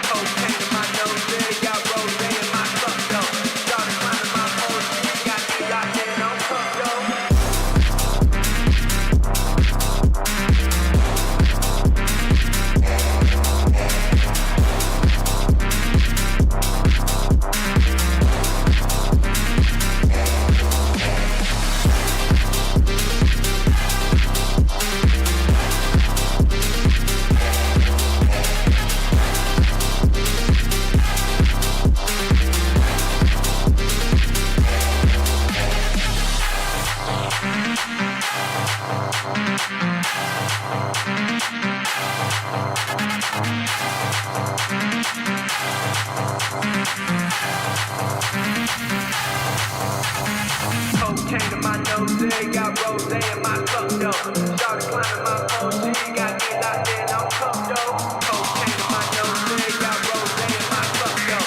Cocaine in my nose, got rose in my cup, though. Started climbing my pole, she got me locked in on cup, though. Cocaine in my nose, got rose in my cup, though. Started climbing my pole, she got me locked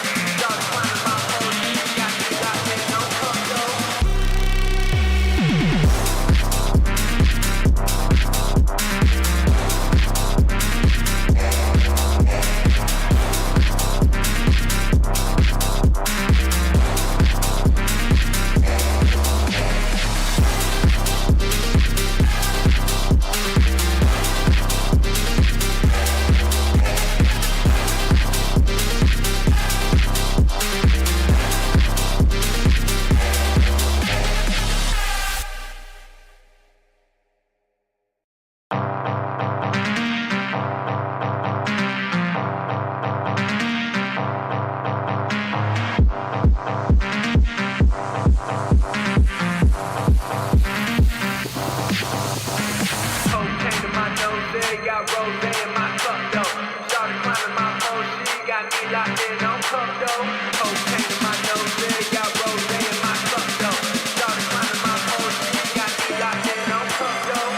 in on cup, though. Got rose in my cup, though. Started climbing my pole, she got me locked in on cup, though. Cocaine in my nose, got rose in my cup, though. Started climbing my pole, she got me locked in on cup, though.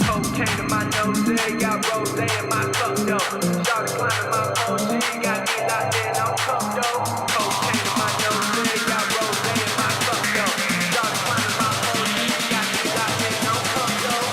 Cocaine in my nose, got rose in my cup, though. Started climbing my pole, she got me locked in on cup, though. Cocaine in my nose, got rose in my cup, though. Started climbing my pole, she got me locked in on cup, though.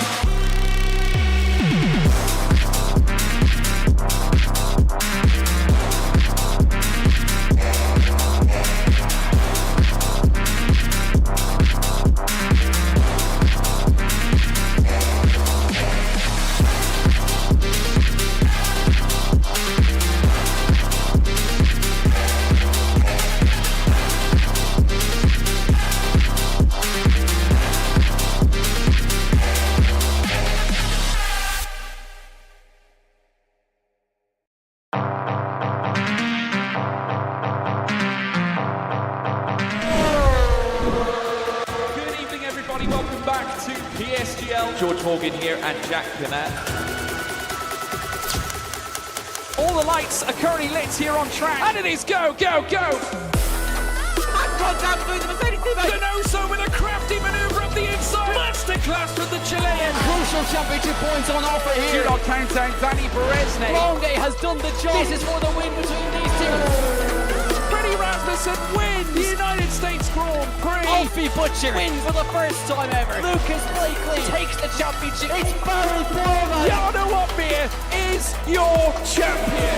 Welcome back to PSGL. George Morgan here and Jack Canat. All the lights are currently lit here on track. And it is go, go, go! Donoso with a crafty maneuver up the inside. Masterclass from the Chilean. Crucial championship points on offer here. Do not count out Vanny Berezne. Longe has done the job. This is for the win between these two. Freddie Rasmussen wins the United States Grand Prix. Alfie Butcher wins for the first time ever. Lucas Blakely takes the championship. It's Barry Borman. Jarno Opmeer is your champion.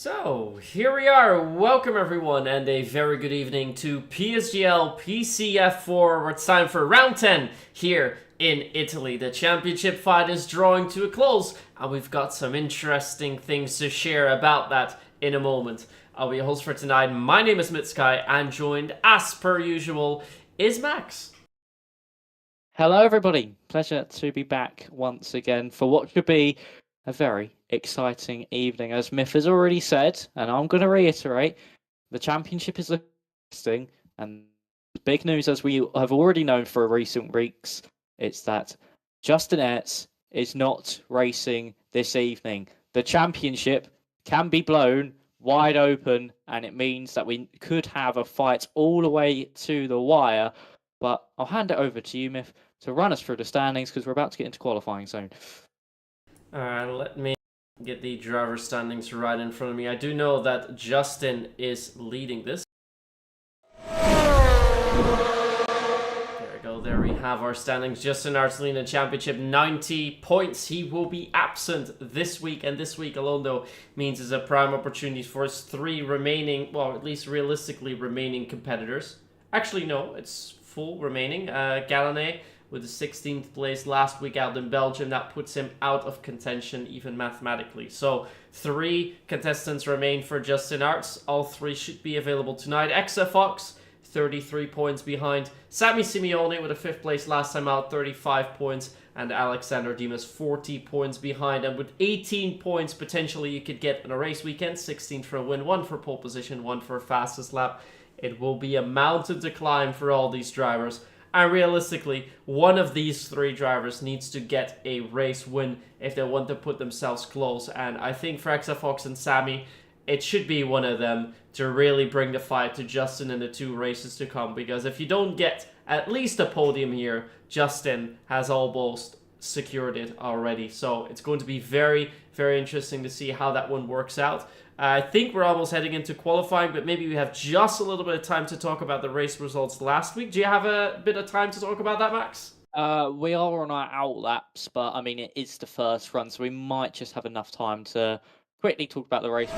So, here we are. Welcome everyone and a very good evening to PSGL PCF4 where it's time for round 10 here in Italy. The championship fight is drawing to a close and we've got some interesting things to share about that in a moment. I'll be your host for tonight. My name is Mitsky and joined as per usual is Max. Hello, everybody. Pleasure to be back once again for what should be a very exciting evening. As Myth has already said, and I'm going to reiterate, the championship is interesting, and big news, as we have already known for recent weeks, it's that Justin Ertz is not racing this evening. The championship can be blown wide open, and it means that we could have a fight all the way to the wire. But I'll hand it over to you, Myth, to run us through the standings because we're about to get into qualifying zone. Alright, let me get the driver standings right in front of me. I do know that Justin is leading this. There we go, there we have our standings. Justin Artelina Championship, 90 points. He will be absent this week, and this week alone, though, means it's a prime opportunity for his three remaining, well, at least realistically remaining competitors. Actually, no, it's full remaining. Gallané with the 16th place last week out in Belgium. That puts him out of contention even mathematically. So 3 contestants remain for Justin Arts. All 3 should be available tonight. Exa Fox, 33 points behind. Sammy Simeone with a 5th place last time out, 35 points. And Alexander Dimas, 40 points behind. And with 18 points, potentially you could get in a race weekend. 16 for a win, 1 for pole position, 1 for fastest lap. It will be a mountain to climb for all these drivers. And realistically, one of these 3 drivers needs to get a race win if they want to put themselves close. And I think for Exa Fox and Sammy, it should be one of them to really bring the fight to Justin in the 2 races to come. Because if you don't get at least a podium here, Justin has almost secured it already. So it's going to be very, very interesting to see how that one works out. I think we're almost heading into qualifying, but maybe we have just a little bit of time to talk about the race results last week. Do you have a bit of time to talk about that, Max? We are on our out laps, but I mean, it is the first run, so we might just have enough time to quickly talk about the race.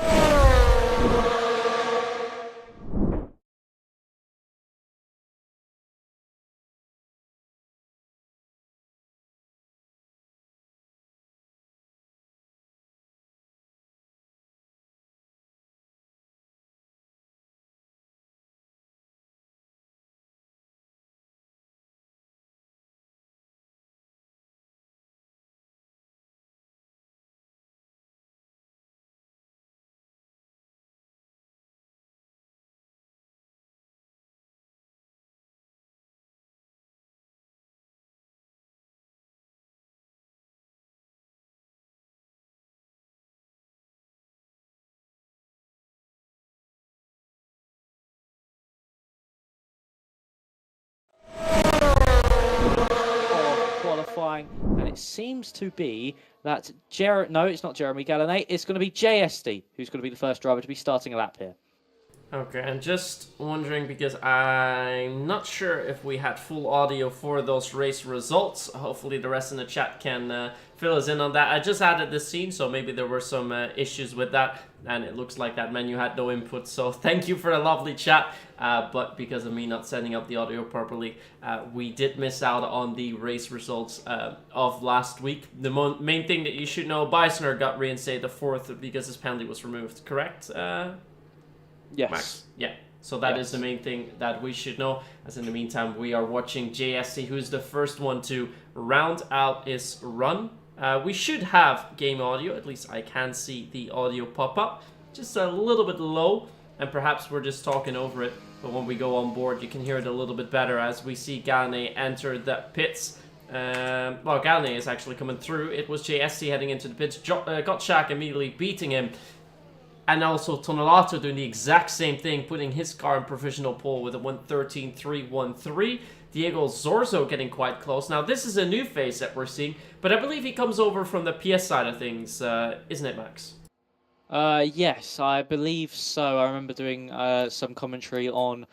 And it seems to be that no, it's not Jeremy Gallané. It's going to be JSD who's going to be the first driver to be starting a lap here. Okay, and just wondering because I'm not sure if we had full audio for those race results. Hopefully the rest in the chat can fill us in on that. I just added this scene, so maybe there were some issues with that, and it looks like that menu had no input. So thank you for a lovely chat, but because of me not setting up the audio properly, we did miss out on the race results of last week. The main thing that you should know, Beisner got reinstated the 4th because his penalty was removed, correct? Yes. Max. Yeah. So that is the main thing that we should know. As in the meantime, we are watching JSC, who's the first one to round out his run. We should have game audio. At least I can see the audio pop up. Just a little bit low, and perhaps we're just talking over it. But when we go on board, you can hear it a little bit better as we see Gallané enter the pits. Well, Gallané is actually coming through. It was JSC heading into the pits. Gottschalk immediately beating him. And also Tonelato doing the exact same thing, putting his car in provisional pole with a 1:13.313. Diego Zorzo getting quite close. Now, this is a new face that we're seeing, but I believe he comes over from the PS side of things, isn't it, Max? Yes, I believe so. I remember doing some commentary on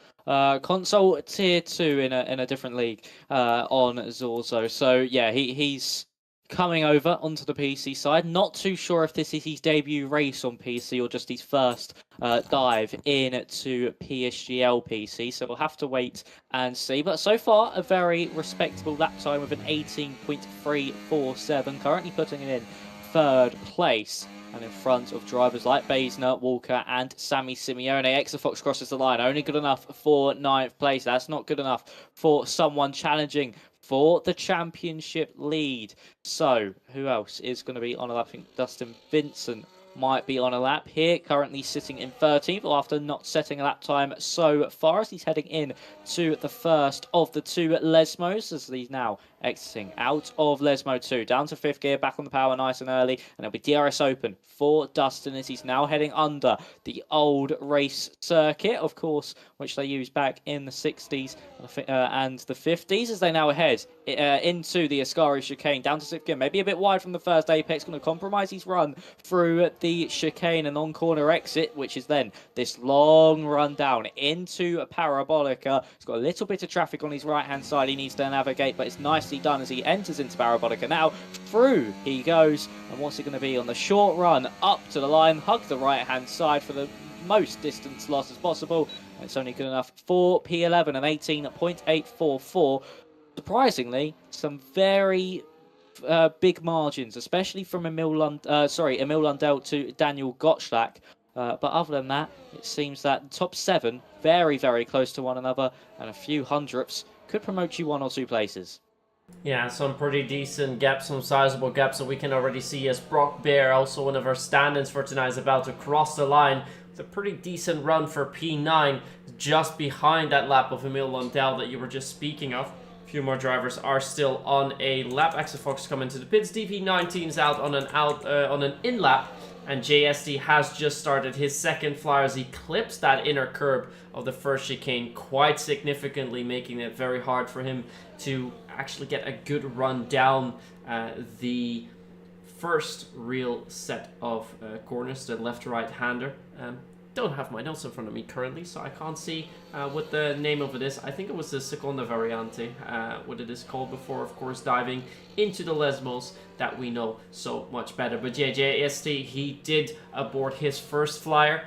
console tier 2 in a different league on Zorzo. So yeah, he's coming over onto the PC side. Not too sure if this is his debut race on PC or just his first dive into PSGL PC, so we'll have to wait and see. But so far, a very respectable lap time with an 18.347, currently putting it in third place. And in front of drivers like Baisner, Walker, and Sammy Simeone. Exafox crosses the line. Only good enough for 9th place. That's not good enough for someone challenging for the championship lead. So, who else is going to be on a lap? I think Dustin Vincent might be on a lap here, currently sitting in 13th after not setting a lap time so far, as he's heading in to the first of the two Lesmos, as he's now exiting out of Lesmo 2, down to 5th gear, back on the power nice and early, and it'll be DRS open for Dustin as he's now heading under the old race circuit, of course, which they used back in the 60s and the 50s, as they now head into the Ascari chicane, down to 6th gear, maybe a bit wide from the first apex, going to compromise his run through the chicane and on-corner exit, which is then this long run down into a Parabolica. He's got a little bit of traffic on his right-hand side he needs to navigate, but it's nicely done as he enters into Parabolica. Now, through he goes, and what's it going to be on the short run up to the line, hug the right-hand side for the most distance loss as possible. It's only good enough for P11 and 18.844. Surprisingly, some very big margins, especially from Emil Lundell to Daniel Gottschalk. But other than that, it seems that the top 7 very, very close to one another, and a few hundredths could promote you 1 or 2 places. Yeah, some pretty decent gaps, some sizable gaps that we can already see as Brock Bear, also one of our stand-ins for tonight, is about to cross the line. It's a pretty decent run for P9, just behind that lap of Emil Lundell that you were just speaking of. A few more drivers are still on a lap. Exafox coming to the pits. DP19's out on an in lap, and JSD has just started his second flyer as he clips that inner curb of the first chicane quite significantly, making it very hard for him to actually get a good run down the first real set of corners, the left-right hander. Don't have my notes in front of me currently, so I can't see what the name of it is. I think it was the Seconda Variante, what it is called before, of course, diving into the Lesmos that we know so much better. But yeah, JST, he did abort his first flyer.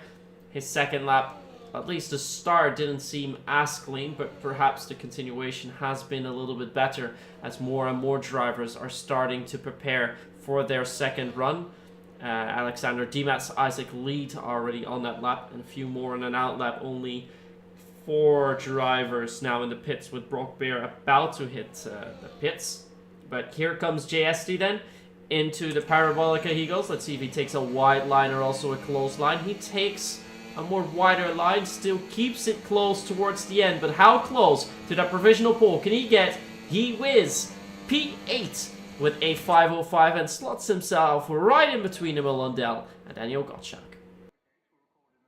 His second lap, at least the start, didn't seem as clean, but perhaps the continuation has been a little bit better as more and more drivers are starting to prepare for their second run. Alexander Dimas, Isaac Lead already on that lap, and a few more on an out lap. Only 4 drivers now in the pits, with Brock Bear about to hit the pits. But here comes JSD then into the Parabolica he goes. Let's see if he takes a wide line or also a close line. He takes a more wider line, still keeps it close towards the end, but how close to that provisional pole can he get? He whiz P8 with a 5:05 and slots himself right in between Emil Lundell and Daniel Gottschalk.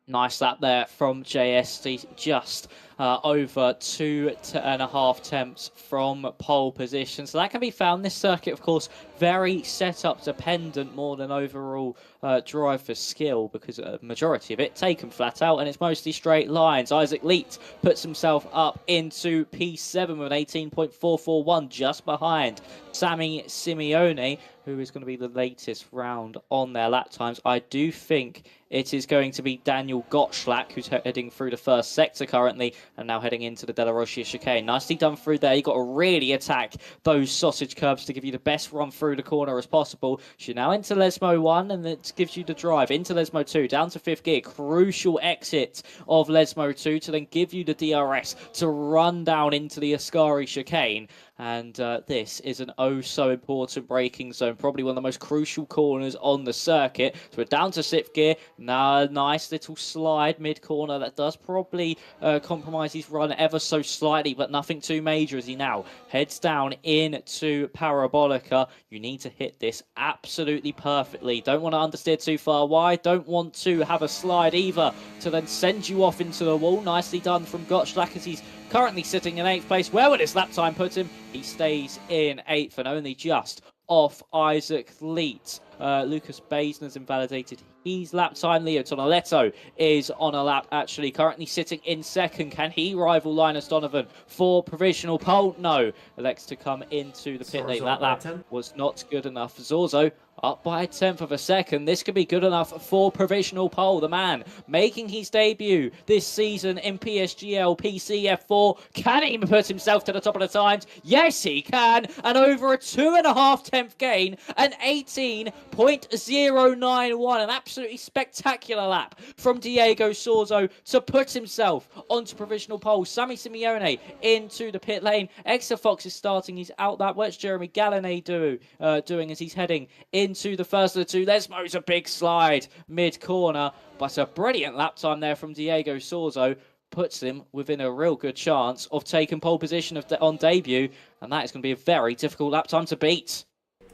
Nice lap there from JST, just over 2.5 tenths from pole position. So that can be found. This circuit, of course, very setup dependent more than overall driver skill, because a majority of it taken flat out, and it's mostly straight lines. Isaac Leet puts himself up into P7 with an 18.441, just behind Sammy Simeone, who is going to be the latest round on their lap times. I do think it is going to be Daniel Gottschalk, who's heading through the first sector currently, and now heading into the Della Rosia chicane. Nicely done through there. You've got to really attack those sausage curbs to give you the best run through the corner as possible. You're now into Lesmo 1, and it gives you the drive into Lesmo 2, down to 5th gear. Crucial exit of Lesmo 2 to then give you the DRS to run down into the Ascari chicane. And this is an oh-so-important braking zone, probably one of the most crucial corners on the circuit. So we're down to 6th gear. Now a nice little slide mid-corner that does probably compromise his run ever so slightly, but nothing too major as he now heads down into Parabolica. You need to hit this absolutely perfectly. Don't want to understeer too far wide. Don't want to have a slide either to then send you off into the wall. Nicely done from Gottschalk as he's currently sitting in 8th place. Where would his lap time put him? He stays in 8th and only just off Isaac Leet. Lucas Baisner's invalidated He's lap time. Leo Tonoletto is on a lap, actually, currently sitting in second. Can he rival Linus Donovan for provisional pole? No. Elects to come into the pit lane. That lap was not good enough. Zorzo up by a tenth of a second. This could be good enough for provisional pole. The man making his debut this season in PSGL PCF4. Can he put himself to the top of the times? Yes, he can. And over a 2.5 tenth gain, an 18.091. An absolutely spectacular lap from Diego Sorzo to put himself onto provisional pole. Sammy Simeone into the pit lane. Exeter Fox is starting. He's out that. What's Jeremy Gallinet doing as he's heading into the first of the two? Lesmo's a big slide mid-corner, but a brilliant lap time there from Diego Sorzo puts him within a real good chance of taking pole position on debut, and that is going to be a very difficult lap time to beat.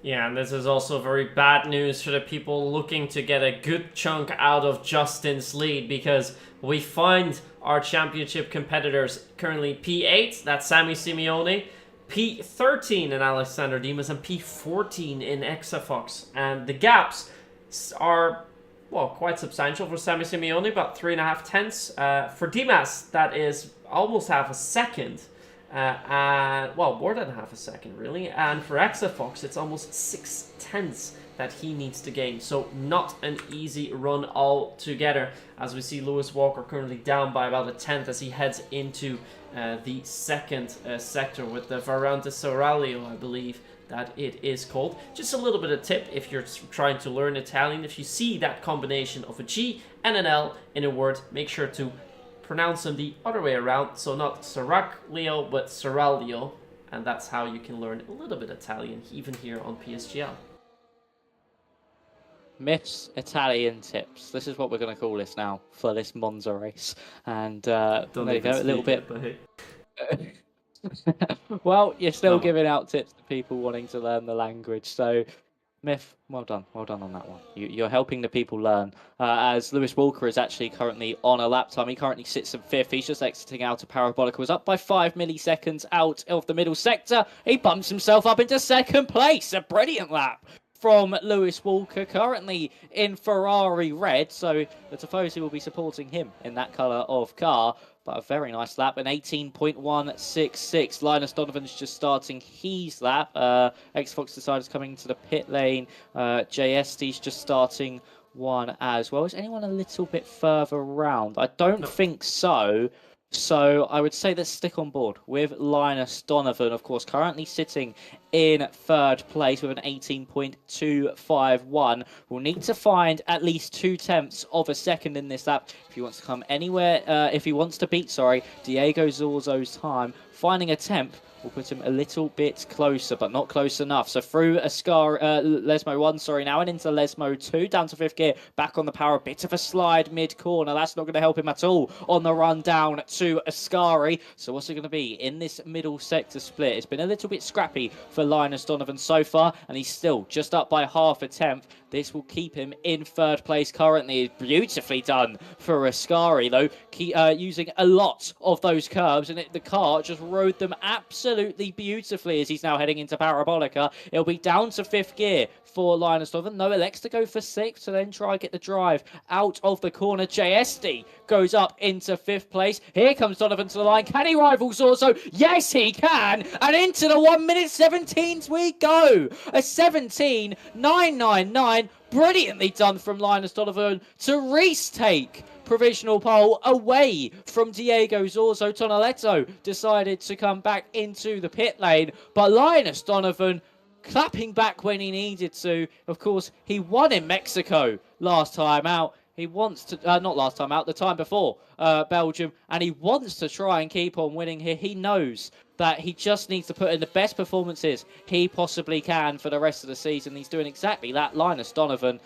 Yeah, and this is also very bad news for the people looking to get a good chunk out of Justin's lead, because we find our championship competitors currently P8, that's Sammy Simeone, P13 in Alexander Dimas, and P14 in Exafox. And the gaps are, well, quite substantial for Sammy Simeone, about 3.5 tenths. For Dimas, that is almost half a second. Well, more than half a second, really. And for Exafox, it's almost 6 tenths that he needs to gain. So not an easy run altogether, as we see Lewis Walker currently down by about a tenth as he heads into the second sector with the Varante Soraglio, I believe that it is called. Just a little bit of tip if you're trying to learn Italian: if you see that combination of a G and an L in a word, make sure to pronounce them the other way around, so not Soraglio but Soraglio, and that's how you can learn a little bit Italian even here on PSGL. Myths, Italian tips. This is what we're going to call this now for this Monza race. And there you go, a little bit. Well, you're still giving out tips to people wanting to learn the language. So, Myth, well done on that one. You're helping the people learn. As Lewis Walker is actually currently on a lap time. He currently sits in fifth. He's just exiting out of Parabolica. Was up by 5 milliseconds out of the middle sector. He bumps himself up into second place. A brilliant lap from Lewis Walker, currently in Ferrari red, so the Tifosi will be supporting him in that colour of car. But a very nice lap, an 18.166. Linus Donovan's just starting his lap. X-Fox Decider's coming to the pit lane. JST's just starting one as well. Is anyone a little bit further around? I don't think so. So I would say let's stick on board with Linus Donovan, of course, currently sitting in third place with an 18.251. We'll need to find at least 2 tenths of a second in this lap if he wants to come anywhere, if he wants to beat, Diego Zorzo's time. Finding a tenth will put him a little bit closer, but not close enough. So through Lesmo 1, now, and into Lesmo 2, down to 5th gear, back on the power, bit of a slide mid-corner. That's not going to help him at all on the run down to Ascari. So what's it going to be in this middle sector split? It's been a little bit scrappy for Linus Donovan so far, and he's still just up by half a tenth. This will keep him in third place currently. Beautifully done for Ascari, though, using a lot of those curbs, and the car just rode them absolutely beautifully as he's now heading into Parabolica. It'll be down to 5th gear for Linus Donovan. No, elects to go for 6th to then try and get the drive out of the corner. JSD goes up into 5th place. Here comes Donovan to the line. Can he rival Zorzo? Yes, he can. And into the 1 minute 17s we go. A 17.999. Brilliantly done from Linus Donovan to retake provisional pole away from Diego Zorzo. Tonoletto decided to come back into the pit lane, but Linus Donovan clapping back when he needed to. Of course, he won in Mexico last time out. He wants to, not last time out, the time before Belgium, and he wants to try and keep on winning here. He knows that he just needs to put in the best performances he possibly can for the rest of the season. He's doing exactly that. Linus Donovan,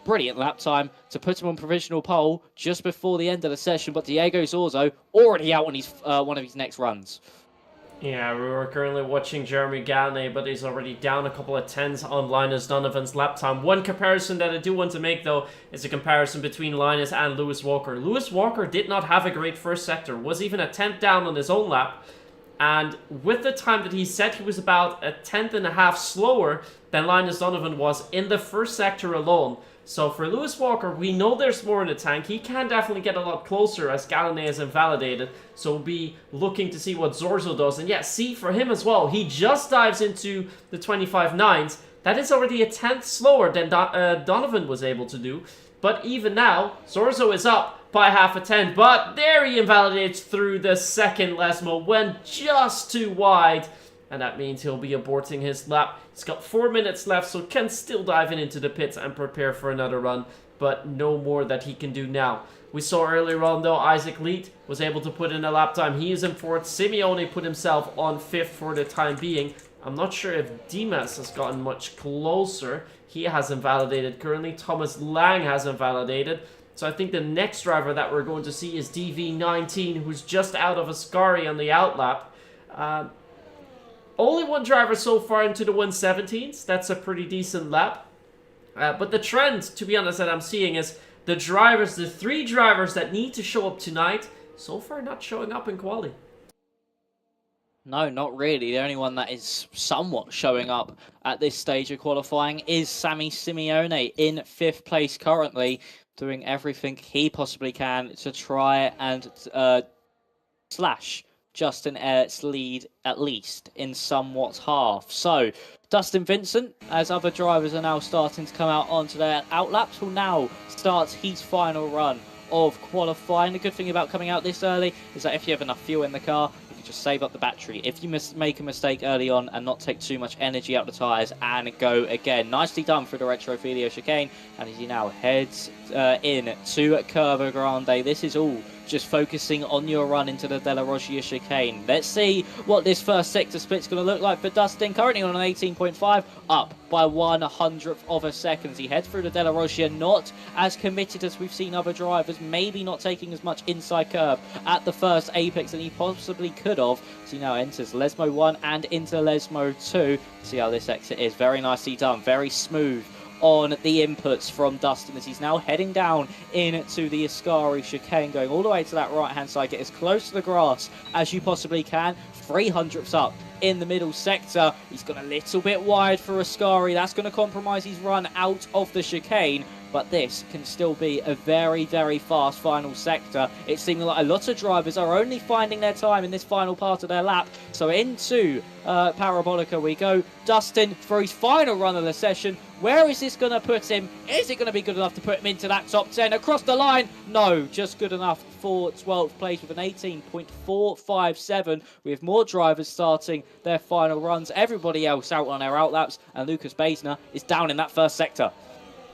brilliant lap time to put him on provisional pole just before the end of the session, but Diego Zorzo already out on his one of his next runs. Yeah, we were currently watching Jeremy Gallinet, but he's already down a couple of tenths on Linus Donovan's lap time. One comparison that I do want to make, though, is a comparison between Linus and Lewis Walker. Lewis Walker did not have a great first sector, was even a tenth down on his own lap, and with the time that he said, he was about a tenth and a half slower than Linus Donovan was in the first sector alone. So for Lewis Walker, we know there's more in the tank. He can definitely get a lot closer as Gallané is invalidated. So we'll be looking to see what Zorzo does. And yeah, see, for him as well, he just dives into the 25.9s. That is already a 10th slower than Donovan was able to do. But even now, Zorzo is up by half a 10. But there he invalidates through the second Lesmo. Went just too wide. And that means he'll be aborting his lap. He's got 4 minutes left, so can still dive into the pits and prepare for another run. But no more that he can do now. We saw earlier on, though, Isaac Leet was able to put in a lap time. He is in 4th. Simeone put himself on 5th for the time being. I'm not sure if Dimas has gotten much closer. He has invalidated currently. Thomas Lang has invalidated. So I think the next driver that we're going to see is DV19, who's just out of Ascari on the outlap. Only one driver so far into the 117s. That's a pretty decent lap. But the trend, to be honest, that I'm seeing is the drivers, the 3 drivers that need to show up tonight, so far not showing up in quali. No, not really. The only one that is somewhat showing up at this stage of qualifying is Sammy Simeone in 5th place currently, doing everything he possibly can to try and slash Justin Ehret's lead, at least, in somewhat half. So, Dustin Vincent, as other drivers are now starting to come out onto their outlaps, will now start his final run of qualifying. The good thing about coming out this early is that if you have enough fuel in the car, you can just save up the battery. If you make a mistake early on and not take too much energy out the tyres and go again. Nicely done through the Retrofilia chicane, and as he now heads in to Curva Grande, this is all just focusing on your run into the Della Roggia chicane. Let's see what this first sector split's going to look like for Dustin. Currently on an 18.5, up by 1/100th of a second. He heads through the Della Roggia, not as committed as we've seen other drivers, maybe not taking as much inside curve at the first apex than he possibly could have. So he now enters Lesmo 1 and into Lesmo 2. See how this exit is. Very nicely done, very smooth on the inputs from Dustin as he's now heading down into the Ascari chicane, going all the way to that right-hand side. Get as close to the grass as you possibly can. 300ths up in the middle sector. He's gone a little bit wide for Ascari. That's going to compromise his run out of the chicane. But this can still be a very, very fast final sector. It's seeming like a lot of drivers are only finding their time in this final part of their lap. So into Parabolica we go. Dustin for his final run of the session. Where is this going to put him? Is it going to be good enough to put him into that top 10? Across the line? No, just good enough for 12th place with an 18.457. We have more drivers starting their final runs. Everybody else out on their outlaps. And Lucas Baisner is down in that first sector.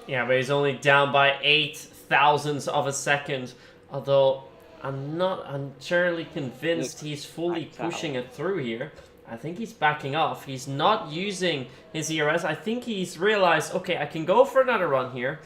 Yeah, but he's only down by 0.08 of a second. Although I'm not entirely convinced he's fully pushing it through here. I think he's backing off. He's not using his ERS. I think he's realized, okay, I can go for another run here.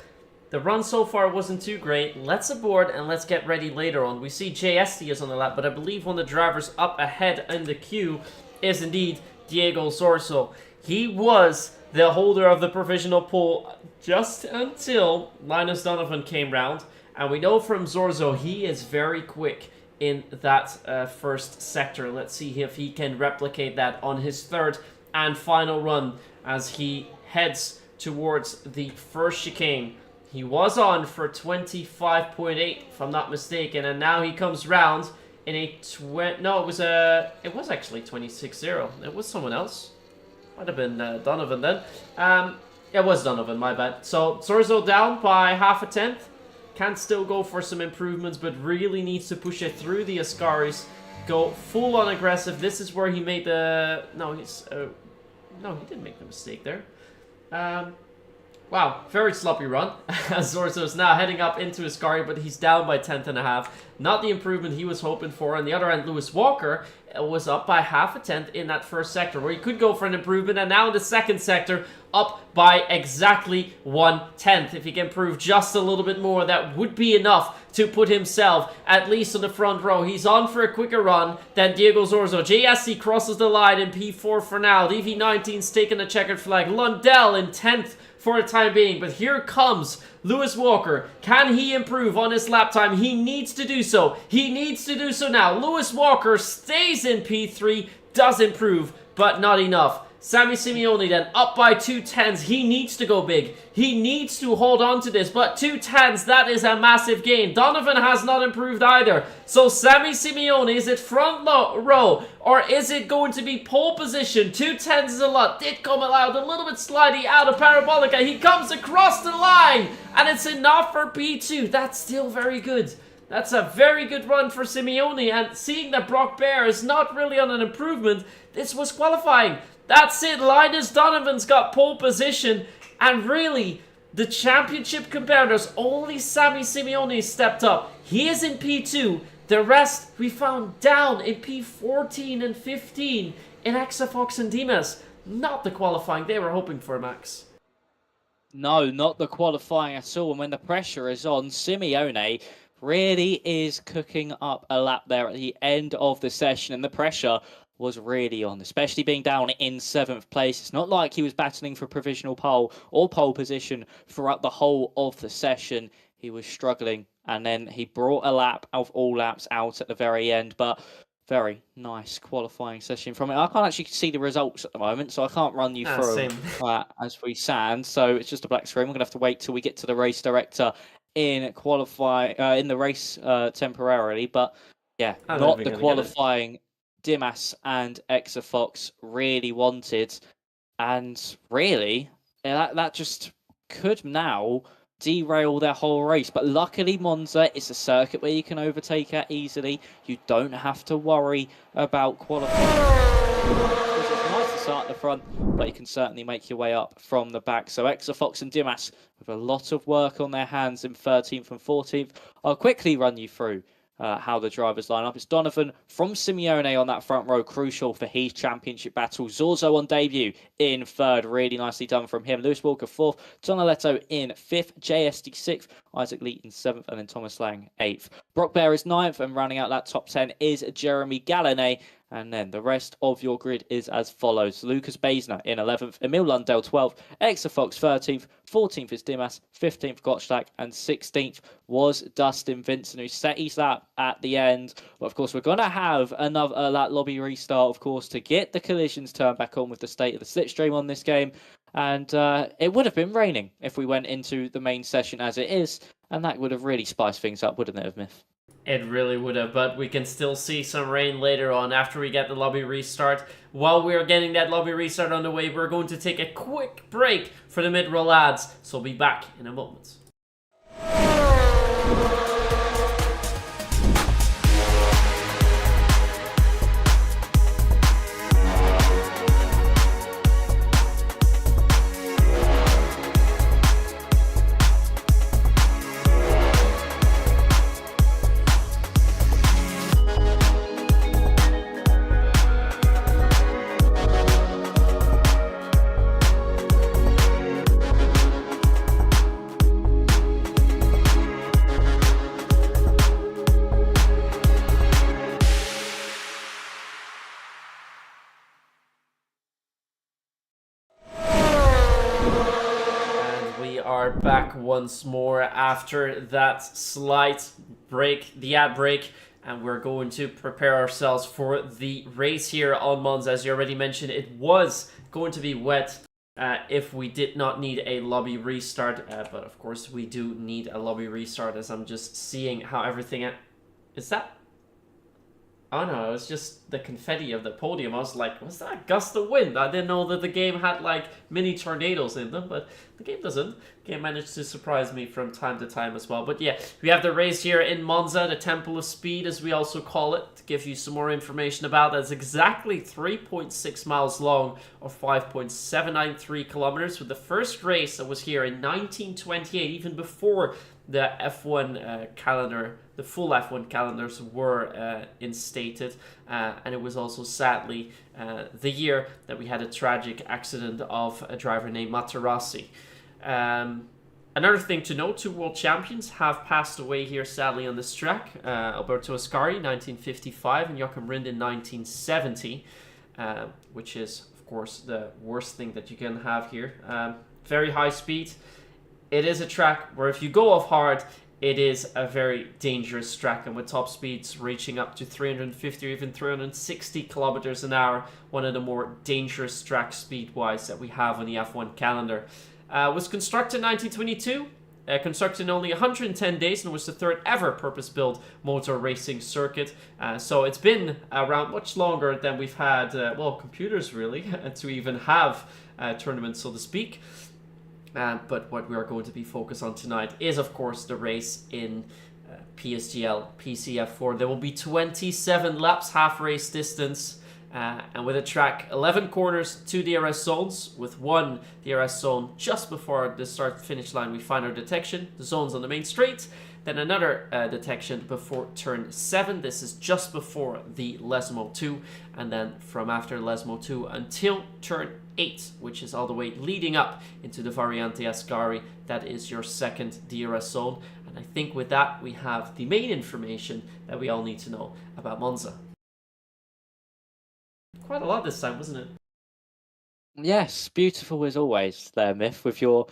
The run so far wasn't too great. Let's abort and let's get ready later on. We see JST is on the lap, but I believe one of the drivers up ahead in the queue is indeed Diego Zorzo. He was the holder of the provisional pole just until Linus Donovan came round. And we know from Zorzo, he is very quick in that first sector. Let's see if he can replicate that on his third and final run as he heads towards the first chicane. He was on for 25.8, if I'm not mistaken, and now he comes round in a it was actually 26.0. It was someone else. Might have been Donovan then. It was Donovan, my bad. So Zorzo down by half a tenth. Can still go for some improvements, but really needs to push it through the Ascaris. Go full on aggressive. This is where he made the... No, he didn't make the mistake there. Wow, very sloppy run. Zorzo is now heading up into Ascari, but he's down by 10.5. Not the improvement he was hoping for. On the other end, Lewis Walker was up by half a tenth in that first sector, where he could go for an improvement, and now in the second sector, up by exactly 1/10. If he can improve just a little bit more, that would be enough to put himself at least on the front row. He's on for a quicker run than Diego Zorzo. JSC crosses the line in P4 for now. DV19's taking the checkered flag. Lundell in 10th for the time being, but here comes Lewis Walker. Can he improve on his lap time? He needs to do so. He needs to do so now. Lewis Walker stays in P3, does improve, but not enough. Sammy Simeone then up by 2/10s. He needs to go big. He needs to hold on to this. But 2/10s, that is a massive gain. Donovan has not improved either. So Sammy Simeone, is it front row or is it going to be pole position? 2/10s is a lot. Did come out a little bit slidey out of Parabolica. He comes across the line and it's enough for P2. That's still very good. That's a very good run for Simeone, and seeing that Brock Bear is not really on an improvement, this was qualifying. That's it, Linus Donovan's got pole position, and really, the championship competitors, only Sammy Simeone stepped up. He is in P2, the rest we found down in P14 and 15 in Exafox and Dimas. Not the qualifying they were hoping for, Max. No, not the qualifying at all, and when the pressure is on, Simeone really is cooking up a lap there at the end of the session, and the pressure was really on, especially being down in 7th place. It's not like he was battling for provisional pole or pole position throughout the whole of the session. He was struggling, and then he brought a lap of all laps out at the very end, but very nice qualifying session from it. I can't actually see the results at the moment, so I can't run you through as we stand, so it's just a black screen. We're going to have to wait till we get to the race director in the race temporarily, but yeah, not the qualifying Dimas and Exafox really wanted, and really that just could now derail their whole race. But luckily Monza is a circuit where you can overtake it easily. You don't have to worry about qualifying. It's nice to start at the front, but you can certainly make your way up from the back. So Exafox and Dimas with a lot of work on their hands in 13th and 14th. I'll quickly run you through how the drivers line up. It's Donovan from Simeone on that front row, crucial for his championship battle. Zorzo on debut in 3rd, really nicely done from him. Lewis Walker 4th, Tonaletto in 5th, JSD 6th, Isaac Lee in 7th, and then Thomas Lang 8th. Brock Bear is 9th, and rounding out that top 10 is Jeremy Gallonay. And then the rest of your grid is as follows. Lucas Baisner in 11th, Emil Lundell 12th, Exafox 13th, 14th is Dimas, 15th Gottschalk, and 16th was Dustin Vincent, who set his lap at the end. But of course, we're going to have another lap lobby restart, of course, to get the collisions turned back on with the state of the slipstream on this game. And it would have been raining if we went into the main session as it is, and that would have really spiced things up, wouldn't it, Myth? It really would have, but we can still see some rain later on after we get the lobby restart. While we're getting that lobby restart on the way, we're going to take a quick break for the mid-roll ads, so we'll be back in a moment. Back once more after that slight break, the ad break, and we're going to prepare ourselves for the race here on Monza. As you already mentioned, it was going to be wet if we did not need a lobby restart, but of course we do need a lobby restart, as I'm just seeing how everything is that. Oh no, it was just the confetti of the podium. I was like, was that a gust of wind? I didn't know that the game had like mini tornadoes in them, but the game doesn't. The game managed to surprise me from time to time as well. But yeah, we have the race here in Monza, the Temple of Speed, as we also call it, to give you some more information about it. It's exactly 3.6 miles long, or 5.793 kilometers, with the first race that was here in 1928, even before the F1 calendar, the full F1 calendars were instated, and it was also sadly the year that we had a tragic accident of a driver named Materassi. Another thing to note, 2 world champions have passed away here sadly on this track. Alberto Ascari, 1955, and Joachim Rindt in 1970, which is of course the worst thing that you can have here. Very high speed. It is a track where if you go off hard, it is a very dangerous track, and with top speeds reaching up to 350 or even 360 kilometers an hour, one of the more dangerous tracks speed-wise that we have on the F1 calendar. Was constructed in 1922. Constructed in only 110 days, and was the third ever purpose-built motor racing circuit. So it's been around much longer than we've had, computers really, to even have tournaments, so to speak. But what we are going to be focused on tonight is, of course, the race in PSGL PCF4. There will be 27 laps, half race distance. And with a track, 11 corners, 2 DRS zones, with 1 DRS zone just before the start-finish line. We find our detection, the zones on the main straight, then another detection before turn 7. This is just before the Lesmo 2, and then from after Lesmo 2 until turn 8, which is all the way leading up into the Variante Ascari. That is your second DRS zone. And I think with that, we have the main information that we all need to know about Monza. Quite a lot this time, wasn't it? Yes, beautiful as always there, Myth, with your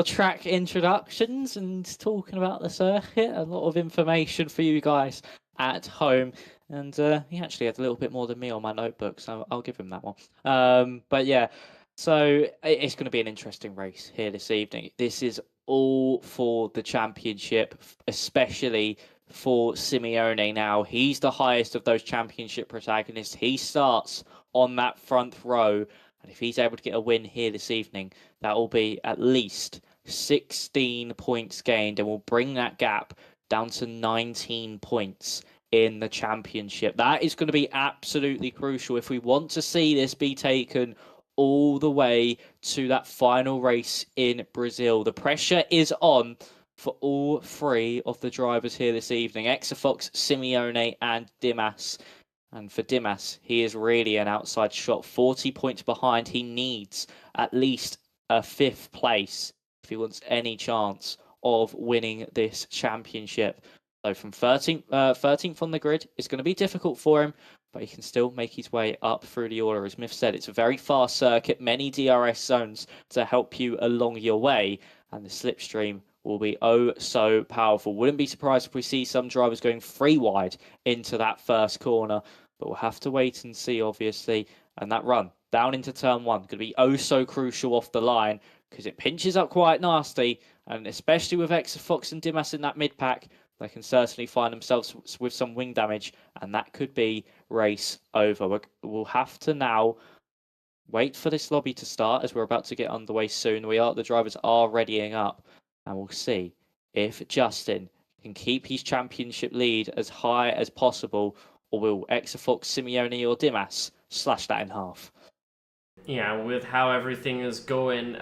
track introductions and talking about the circuit. A lot of information for you guys at home. And he actually had a little bit more than me on my notebook, so I'll give him that one. But yeah, so it's going to be an interesting race here this evening. This is all for the championship, especially for Simeone now. He's the highest of those championship protagonists. He starts on that front row. And if he's able to get a win here this evening, that will be at least 16 points gained and will bring that gap down to 19 points in the championship. That is going to be absolutely crucial if we want to see this be taken all the way to that final race in Brazil. The pressure is on for all 3 of the drivers here this evening: Exafox, Simeone and Dimas. And for Dimas, he is really an outside shot. 40 points behind. He needs at least a 5th place if he wants any chance of winning this championship. So from 13th on the grid, it's going to be difficult for him, but he can still make his way up through the order. As Myth said, it's a very fast circuit, many DRS zones to help you along your way, and the slipstream will be oh so powerful. Wouldn't be surprised if we see some drivers going 3 wide into that first corner, but we'll have to wait and see, obviously. And that run down into turn 1 could be oh so crucial off the line, because it pinches up quite nasty, and especially with Exafox and Dimas in that mid-pack, they can certainly find themselves with some wing damage, and that could be race over. We'll have to now wait for this lobby to start, as we're about to get underway soon. The drivers are readying up, and we'll see if Justin can keep his championship lead as high as possible, or will Exafox, Simeone or Dimas slash that in half? Yeah, with how everything is going,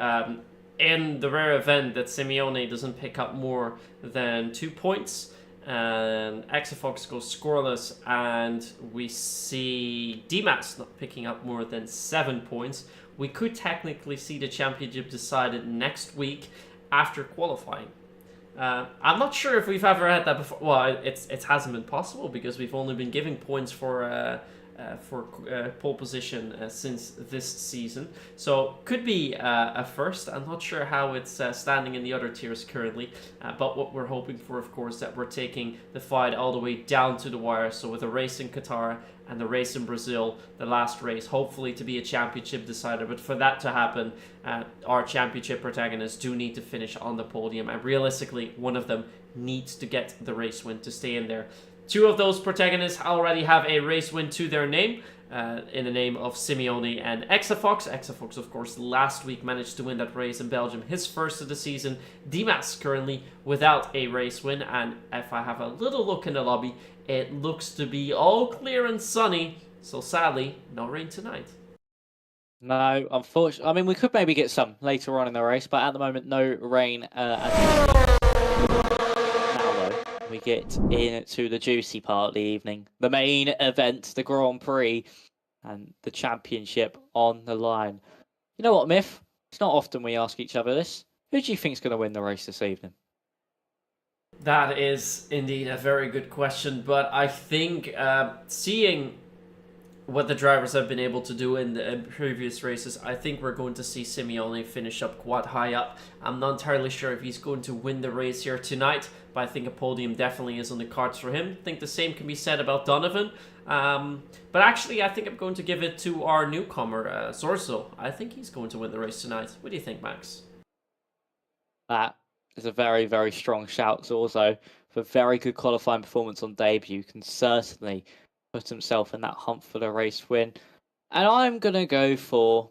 in the rare event that Simeone doesn't pick up more than 2 points, and Exafox goes scoreless, and we see Dimas not picking up more than 7 points, we could technically see the championship decided next week after qualifying. I'm not sure if we've ever had that before. Well, it hasn't been possible because we've only been giving points for pole position since this season. So could be a first. I'm not sure how it's standing in the other tiers currently. But what we're hoping for, of course, that we're taking the fight all the way down to the wire. So with a race in Qatar and the race in Brazil, the last race, hopefully to be a championship decider. But for that to happen, our championship protagonists do need to finish on the podium. And realistically, one of them needs to get the race win to stay in there. 2 of those protagonists already have a race win to their name, in the name of Simeone and Exafox. Exafox, of course, last week managed to win that race in Belgium, his first of the season. Dimas currently without a race win, and if I have a little look in the lobby, it looks to be all clear and sunny, so sadly, no rain tonight. No, unfortunately. I mean, we could maybe get some later on in the race, but at the moment, no rain. We get into the juicy part of the evening. The main event, the Grand Prix, and the championship on the line. You know what, Myth? It's not often we ask each other this. Who do you think's going to win the race this evening? That is indeed a very good question, but I think seeing what the drivers have been able to do in the previous races, I think we're going to see Simeone finish up quite high up. I'm not entirely sure if he's going to win the race here tonight, but I think a podium definitely is on the cards for him. I think the same can be said about Donovan. But actually, I think I'm going to give it to our newcomer, Zorzo. I think he's going to win the race tonight. What do you think, Max? That is a very, very strong shout. Zorzo, for very good qualifying performance on debut, can certainly put himself in that hunt for the race win. And I'm going to go for...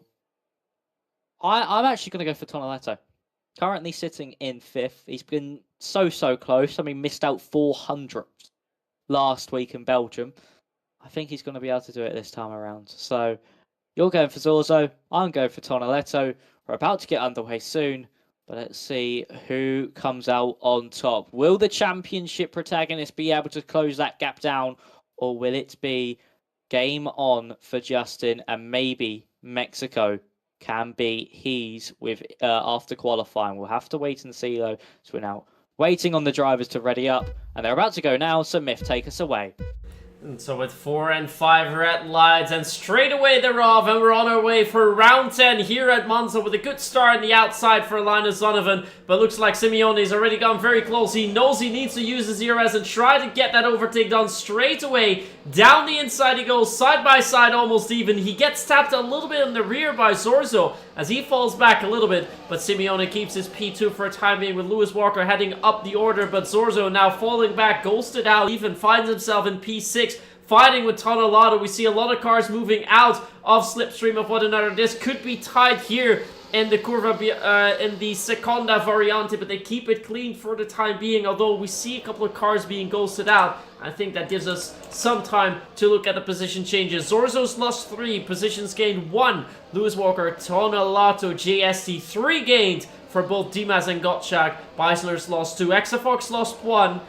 I'm actually going to go for Tonoletto. Currently sitting in 5th. He's been so close. I mean, missed out 400th last week in Belgium. I think he's going to be able to do it this time around. So you're going for Zorzo. I'm going for Tonoletto. We're about to get underway soon. But let's see who comes out on top. Will the championship protagonist be able to close that gap down? Or will it be game on for Justin and maybe Mexico can be his with after qualifying? We'll have to wait and see though. So we're now waiting on the drivers to ready up. And they're about to go now. So Myth, take us away. And so with 4 and 5 red lights, and straight away they're off, and we're on our way for round 10 here at Monza with a good start on the outside for Linus Donovan. But looks like Simeone's already gone very close. He knows he needs to use his ERS and try to get that overtake done straight away. Down the inside he goes, side by side almost even. He gets tapped a little bit in the rear by Zorzo as he falls back a little bit. But Simeone keeps his P2 for a time being with Lewis Walker heading up the order. But Zorzo now falling back, ghosted out, even finds himself in P6. Fighting with Tonolato. We see a lot of cars moving out of slipstream of one another. This could be tied here in the Curva, in the Seconda Variante, but they keep it clean for the time being, although we see a couple of cars being ghosted out. I think that gives us some time to look at the position changes. Zorzo's lost 3, positions gained 1. Lewis Walker, Tonolato, JST 3 gained for both Dimas and Gottschalk. Beisler's lost 2, Exafox lost 1,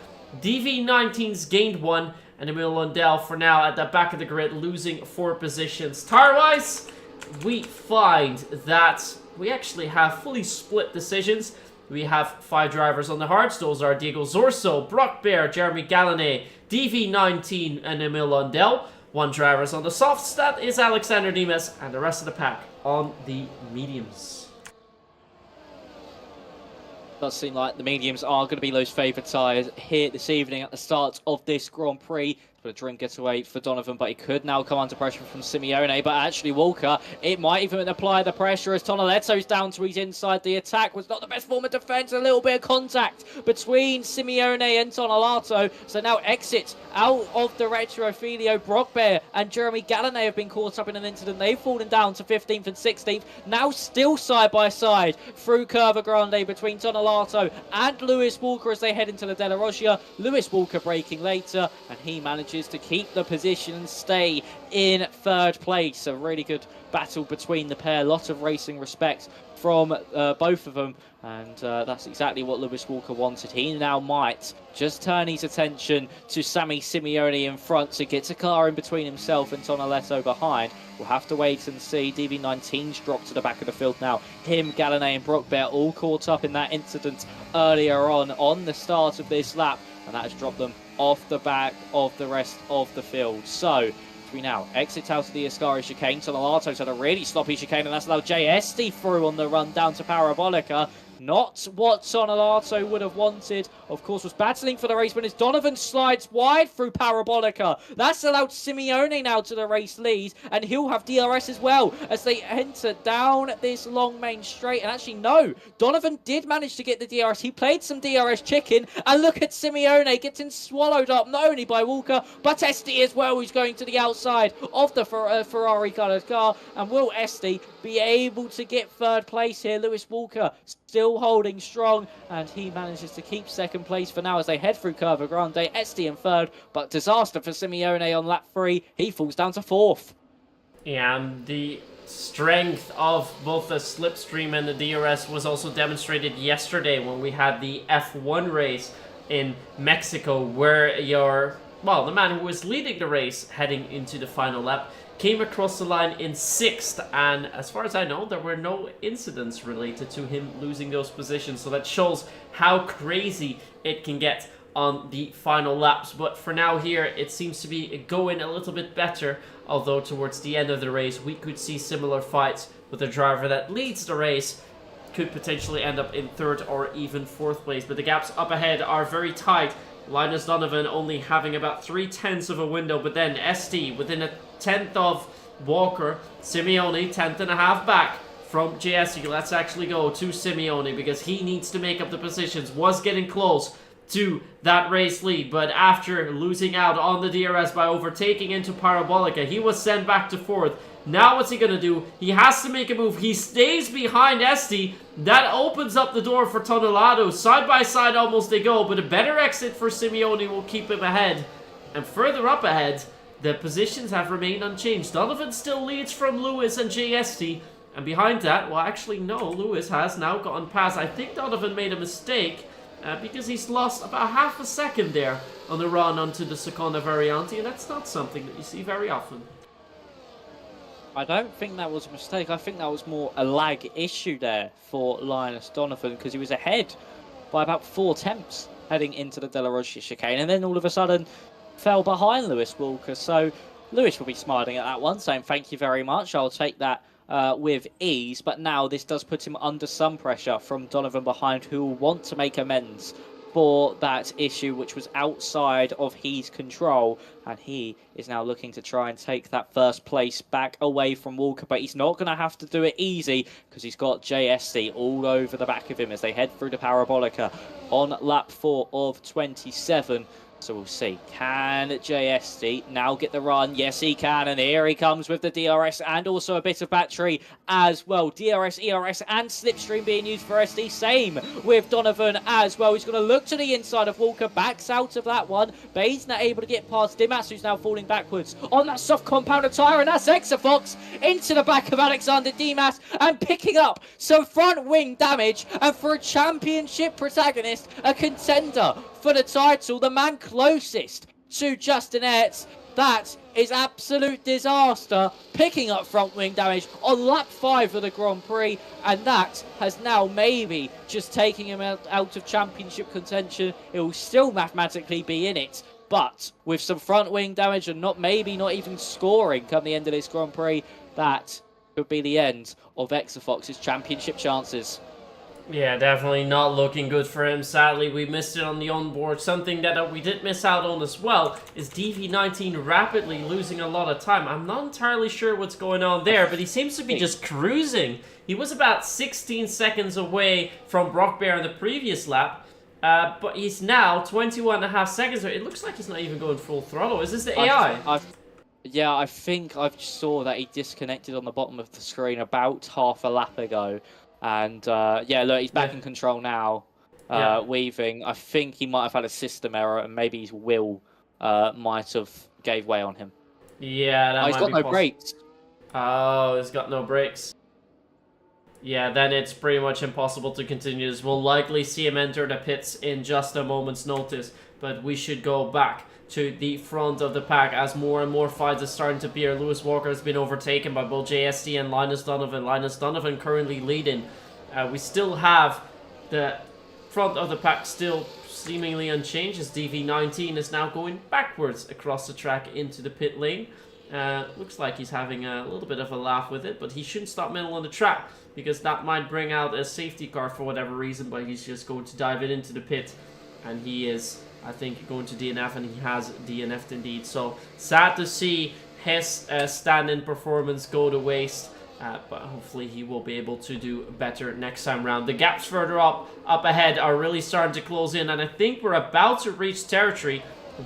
DV19's gained 1, and Emil Lundell for now at the back of the grid, losing 4 positions. Tire-wise, we find that we actually have fully split decisions. We have 5 drivers on the hards. Those are Diego Zorzo, Brock Bear, Jeremy Gallonay, DV19, and Emil Lundell. 1 driver's on the softs. That is Alexander Dimas, and the rest of the pack on the mediums. Does seem like the mediums are going to be those favoured tyres here this evening at the start of this Grand Prix. But a drink getaway for Donovan, but he could now come under pressure from Simeone. But actually Walker, it might even apply the pressure as Tonoletto's down to his inside. The attack was not the best form of defence. A little bit of contact between Simeone and Tonolato. So now exit out of the Retrofilio. Brockbear and Jeremy Gallonay have been caught up in an incident. They've fallen down to 15th and 16th. Now still side by side through Curva Grande between Tonolato and Lewis Walker as they head into the Della Roggia. Lewis Walker braking later, and he manages to keep the position and stay in 3rd place. A really good battle between the pair. Lot of racing respect from both of them, and that's exactly what Lewis Walker wanted. He now might just turn his attention to Sammy Simeone in front to get a car in between himself and Tonoletto behind. We'll have to wait and see. DB19's dropped to the back of the field now. Him, Gallonay and Brock Bear all caught up in that incident earlier on the start of this lap, and that has dropped them off the back of the rest of the field. So we now exit out of the Ascari chicane. Tonolato's had a really sloppy chicane, and that's allowed JST through on the run down to Parabolica. Not what Tonolato would have wanted. Of course, was battling for the race, but as Donovan slides wide through Parabolica. That's allowed Simeone now to the race lead, and he'll have DRS as well as they enter down this long main straight. And actually, no, Donovan did manage to get the DRS. He played some DRS chicken, and look at Simeone getting swallowed up, not only by Walker, but Esti as well, who's going to the outside of the Ferrari coloured car. And will Esti be able to get 3rd place here? Lewis Walker still holding strong, and he manages to keep 2nd place for now as they head through Curva Grande. Esti in 3rd, but disaster for Simeone on lap 3. He falls down to 4th. Yeah, and the strength of both the slipstream and the DRS was also demonstrated yesterday when we had the F1 race in Mexico, where the man who was leading the race heading into the final lap came across the line in 6th, and as far as I know, there were no incidents related to him losing those positions, so that shows how crazy it can get on the final laps. But for now here, it seems to be going a little bit better, although towards the end of the race, we could see similar fights with the driver that leads the race could potentially end up in 3rd or even 4th place. But the gaps up ahead are very tight. Linus Donovan only having about 3/10 of a window, but then ST within a 10th of Walker. Simeone 10th and a half back from JSC. Let's actually go to Simeone because he needs to make up the positions. Was getting close to that race lead, but after losing out on the DRS by overtaking into Parabolica, he was sent back to 4th. Now what's he going to do? He has to make a move. He stays behind Esti. That opens up the door for Tonelado. Side by side almost they go, but a better exit for Simeone will keep him ahead. And further up ahead, the positions have remained unchanged. Donovan still leads from Lewis and JST. And behind that, well actually no, Lewis has now gotten past. I think Donovan made a mistake because he's lost about half a second there on the run onto the Seconda Variante. And that's not something that you see very often. I don't think that was a mistake. I think that was more a lag issue there for Linus Donovan because he was ahead by about 4 tenths heading into the De La Rocha chicane, and then all of a sudden fell behind Lewis Walker. So Lewis will be smiling at that one, saying thank you very much. I'll take that with ease. But now this does put him under some pressure from Donovan behind, who will want to make amends for that issue which was outside of his control, and he is now looking to try and take that 1st place back away from Walker, but he's not going to have to do it easy because he's got JSC all over the back of him as they head through the Parabolica on lap 4 of 27. So we'll see. Can JST now get the run? Yes, he can. And here he comes with the DRS and also a bit of battery as well. DRS, ERS and slipstream being used for SD. Same with Donovan as well. He's going to look to the inside of Walker. Backs out of that one. But he's not able to get past Dimas, who's now falling backwards on that soft compounded tyre. And that's Exafox into the back of Alexander Dimas and picking up some front wing damage. And for a championship protagonist, a contender for the title, the man closest to Justin Ertz, that is absolute disaster, picking up front wing damage on lap 5 of the Grand Prix, and that has now maybe just taking him out of championship contention. It will still mathematically be in it, but with some front wing damage and not even scoring come the end of this Grand Prix, that could be the end of Exafox's championship chances. Yeah, definitely not looking good for him. Sadly, we missed it on the onboard. Something that we did miss out on as well is DV19 rapidly losing a lot of time. I'm not entirely sure what's going on there, but he seems to be just cruising. He was about 16 seconds away from Brock Bear in the previous lap, but he's now 21.5 seconds. It looks like he's not even going full throttle. Is this the AI? Yeah, I think I saw that he disconnected on the bottom of the screen about half a lap ago. And yeah, look, he's back in control now, weaving. I think he might have had a system error, and maybe his wheel might have gave way on him. Yeah, that he's got no brakes. Oh, he's got no brakes. Yeah, then it's pretty much impossible to continue this. We'll likely see him enter the pits in just a moment's notice, but we should go back to the front of the pack as more and more fights are starting to appear. Lewis Walker has been overtaken by both JST and Linus Donovan. Linus Donovan currently leading. We still have the front of the pack still seemingly unchanged as DV19 is now going backwards across the track into the pit lane. Looks like he's having a little bit of a laugh with it, but he shouldn't stop middle on the track because that might bring out a safety car for whatever reason, but he's just going to dive it into the pit, and he is, I think, going to DNF, and he has DNF'd indeed. So sad to see his stand-in performance go to waste, but hopefully he will be able to do better next time round. The gaps further up ahead are really starting to close in, and I think we're about to reach territory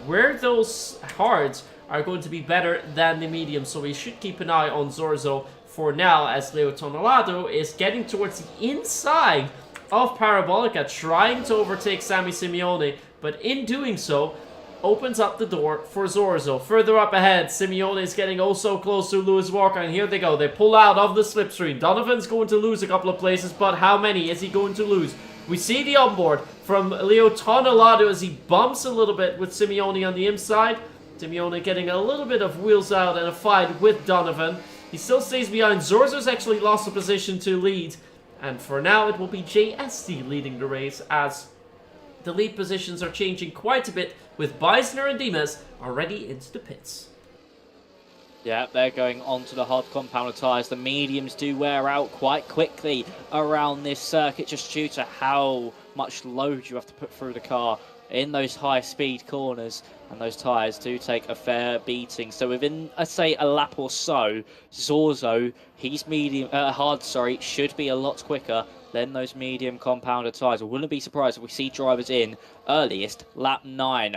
where those hards are going to be better than the medium. So we should keep an eye on Zorzo for now, as Leo Tonelado is getting towards the inside of Parabolica, trying to overtake Sammy Simeone, but in doing so, opens up the door for Zorzo. Further up ahead, Simeone is getting oh so close to Lewis Walker, and here they go. They pull out of the slipstream. Donovan's going to lose a couple of places, but how many is he going to lose? We see the onboard from Leo Tonelado as he bumps a little bit with Simeone on the inside. Simeone getting a little bit of wheels out and a fight with Donovan. He still stays behind. Zorzo's actually lost a position to lead. And for now, it will be JST leading the race as the lead positions are changing quite a bit, with Beisner and Dimas already into the pits. Yeah, they're going on to the hard compounder tyres. The mediums do wear out quite quickly around this circuit, just due to how much load you have to put through the car in those high-speed corners, and those tyres do take a fair beating. So within, I'd say, a lap or so, Zorzo, he's hard, should be a lot quicker than those medium compounder tyres. I wouldn't be surprised if we see drivers in earliest lap 9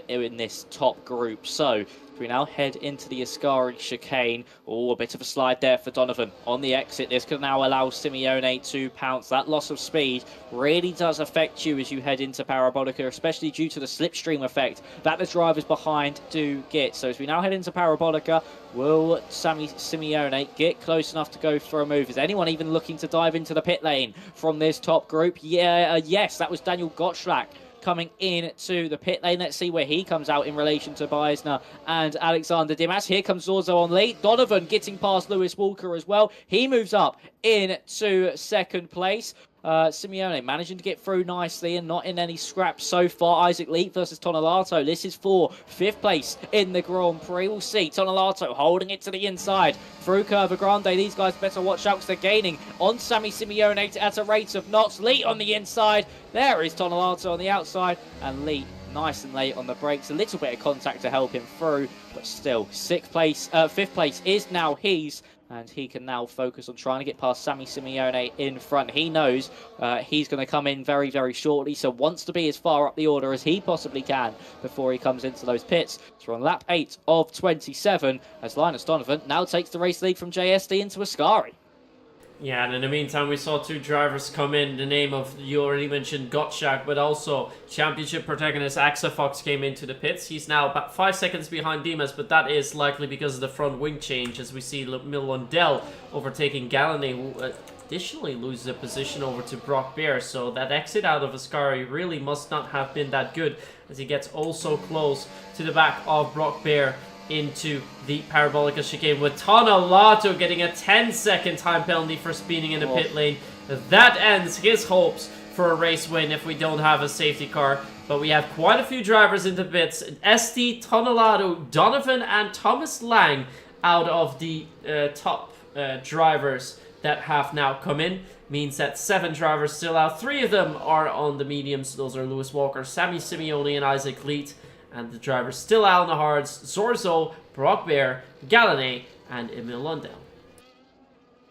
in this top group. So we now head into the Ascari chicane. Oh, a bit of a slide there for Donovan on the exit. This could now allow Simeone to pounce. That loss of speed really does affect you as you head into Parabolica, especially due to the slipstream effect that the drivers behind do get. So as we now head into Parabolica, will Simeone get close enough to go for a move? Is anyone even looking to dive into the pit lane from this top group? Yes, that was Daniel Gottschalk coming in to the pit lane. Let's see where he comes out in relation to Beisner and Alexander Dimas. Here comes Zorzo on lead. Donovan getting past Lewis Walker as well. He moves up into second place. Simeone managing to get through nicely and not in any scraps so far. Isaac Leap versus Tonelato. This is for 5th place in the Grand Prix. We'll see Tonelato holding it to the inside through Curva Grande. These guys better watch out because they're gaining on Sammy Simeone at a rate of knots. Leap on the inside. There is Tonelato on the outside, and Leap nice and late on the brakes. A little bit of contact to help him through, but still 5th place is now his. And he can now focus on trying to get past Sammy Simeone in front. He knows he's going to come in very, very shortly, so wants to be as far up the order as he possibly can before he comes into those pits. So we're on lap 8 of 27 as Linus Donovan now takes the race lead from JSD into Ascari. Yeah, and in the meantime, we saw 2 drivers come in. The name of, you already mentioned, Gottschalk, but also championship protagonist Axa Fox came into the pits. He's now about 5 seconds behind Dimas, but that is likely because of the front wing change, as we see Milondel overtaking Galladay, who additionally loses a position over to Brock Bear. So that exit out of Ascari really must not have been that good, as he gets also close to the back of Brock Bear into the Parabolica chicane, with Tonelato getting a 10-second time penalty for speeding in the pit lane. That ends his hopes for a race win if we don't have a safety car. But we have quite a few drivers in the pits. Esti, Tonelato, Donovan, and Thomas Lang out of the top drivers that have now come in. Means that 7 drivers still out. 3 of them are on the mediums. Those are Lewis Walker, Sammy Simeone, and Isaac Leet. And the drivers still out on the hards: Zorzo, Brock Bear, Galladay, and Emil Lundell.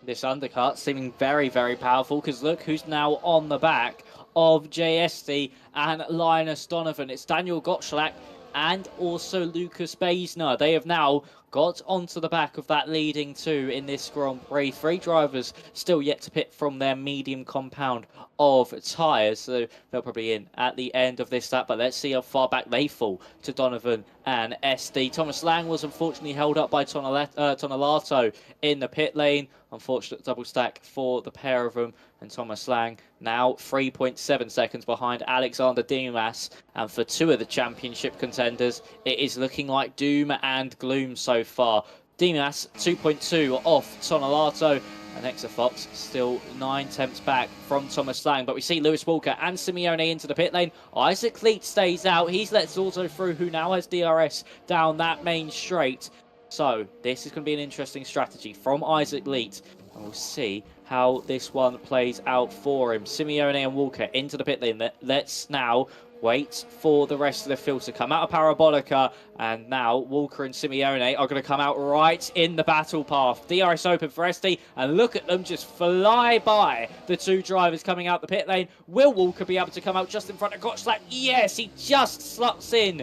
This undercut seeming very, very powerful, because look who's now on the back of JSD and Linus Donovan. It's Daniel Gottschalk and also Lucas Beisner. They have now got onto the back of that leading 2 in this Grand Prix. 3 drivers still yet to pit from their medium compound of tyres, so they'll probably in at the end of this lap, but let's see how far back they fall to Donovan and SD. Thomas Lang was unfortunately held up by Tonelato in the pit lane. Unfortunate double stack for the pair of them, and Thomas Lang now 3.7 seconds behind Alexander Dimas. And for 2 of the championship contenders, it is looking like doom and gloom so far. Dimas 2.2 off Tonelato, and Axa Fox still 9/10 back from Thomas Lang. But we see Lewis Walker and Simeone into the pit lane. Isaac Leet stays out. He's let Zorzo through, who now has DRS down that main straight. So this is going to be an interesting strategy from Isaac Leet, and we'll see how this one plays out for him. Simeone and Walker into the pit lane. Let's now wait for the rest of the field to come out of Parabolica, and now Walker and Simeone are going to come out right in the battle path. DRS open for SD, and look at them just fly by the 2 drivers coming out the pit lane. Will Walker be able to come out just in front of Gottschalk? Yes, he just slots in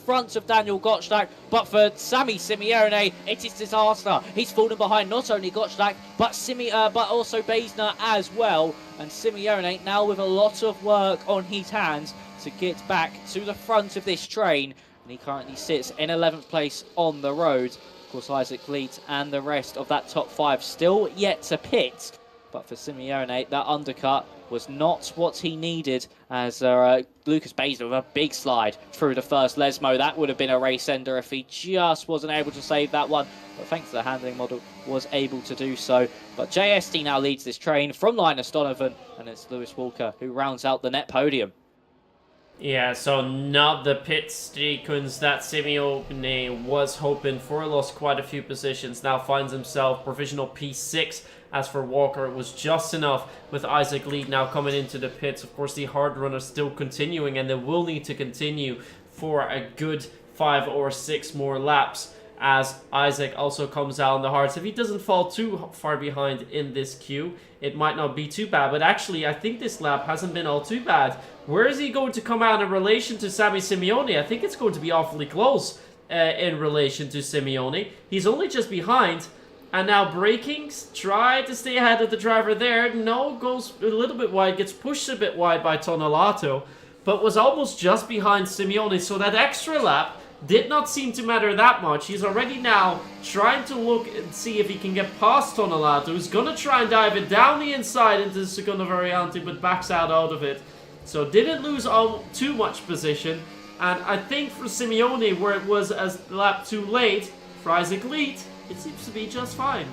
front of Daniel Gottschalk, but for Sammy Simeone, it is disaster. He's fallen behind not only Gottschalk, but also Beisner as well, and Simeone now with a lot of work on his hands to get back to the front of this train, and he currently sits in 11th place on the road. Of course, Isaac Leet and the rest of that top 5 still yet to pit, but for Simeone, that undercut was not what he needed, as Lucas Beisner with a big slide through the first Lesmo. That would have been a race ender if he just wasn't able to save that one, but thanks to the handling model, was able to do so. But JSD now leads this train from Linus Donovan, and it's Lewis Walker who rounds out the net podium. Yeah, so not the pit sequence that Simeone was hoping for. Lost quite a few positions. Now finds himself provisional P6. As for Walker, it was just enough with Isaac Lee now coming into the pits. Of course, the hard run is still continuing, and they will need to continue for a good 5 or 6 more laps, as Isaac also comes out on the hards. If he doesn't fall too far behind in this queue, it might not be too bad. But actually, I think this lap hasn't been all too bad. Where is he going to come out in relation to Sammy Simeone? I think it's going to be awfully close in relation to Simeone. He's only just behind. And now braking, try to stay ahead of the driver there. No, goes a little bit wide, gets pushed a bit wide by Tonelato, but was almost just behind Simeone. So that extra lap did not seem to matter that much. He's already now trying to look and see if he can get past Tonelato, who's going to try and dive it down the inside into the Seconda Variante, but backs out of it. So didn't lose too much position. And I think for Simeone, where it was a lap too late, for Isaac Leet, it seems to be just fine.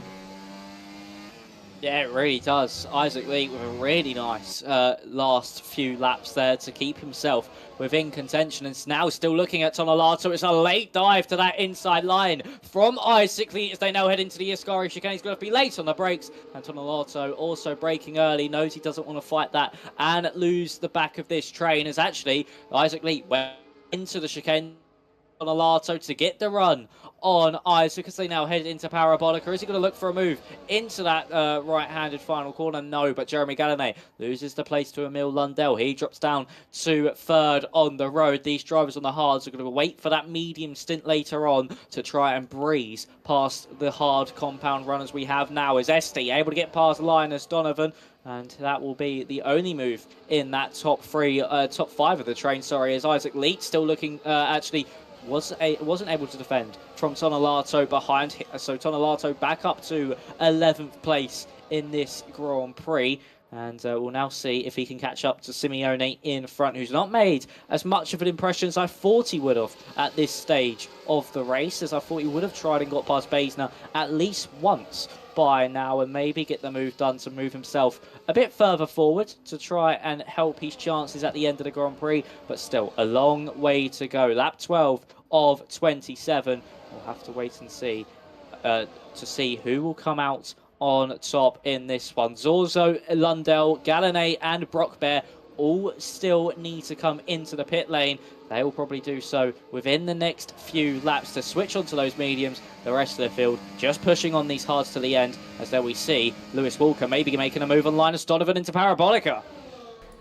Yeah, it really does. Isaac Lee with a really nice last few laps there to keep himself within contention. And now still looking at Tonelato. It's a late dive to that inside line from Isaac Lee as they now head into the Ascari chicane. He's going to be late on the brakes. And Tonelato also braking early. Knows he doesn't want to fight that and lose the back of this train, as actually Isaac Lee went into the chicane. Tonelato to get the run on Isaac as they now head into Parabolica. Is he going to look for a move into that right-handed final corner? No, but Jeremy Gallinet loses the place to Emil Lundell. He drops down to third on the road. These drivers on the hards are going to wait for that medium stint later on to try and breeze past the hard compound runners we have now. Is Esty able to get past Linus Donovan? And that will be the only move in that top 5 of the train, as Isaac Leet still looking, wasn't able to defend from Tonelato behind. So Tonelato back up to 11th place in this Grand Prix. And we'll now see if he can catch up to Simeone in front, who's not made as much of an impression as I thought he would have at this stage of the race, as I thought he would have tried and got past Basner at least once by now and maybe get the move done to move himself a bit further forward to try and help his chances at the end of the Grand Prix, but still a long way to go. Lap 12 of 27. We'll have to wait and see to see who will come out on top in this one. Zorzo, Lundell, Gallinet and Brockbear all still need to come into the pit lane. They will probably do so within the next few laps to switch onto those mediums. The rest of the field just pushing on these hards to the end, as there we see Lewis Walker maybe making a move on Linus Donovan into Parabolica.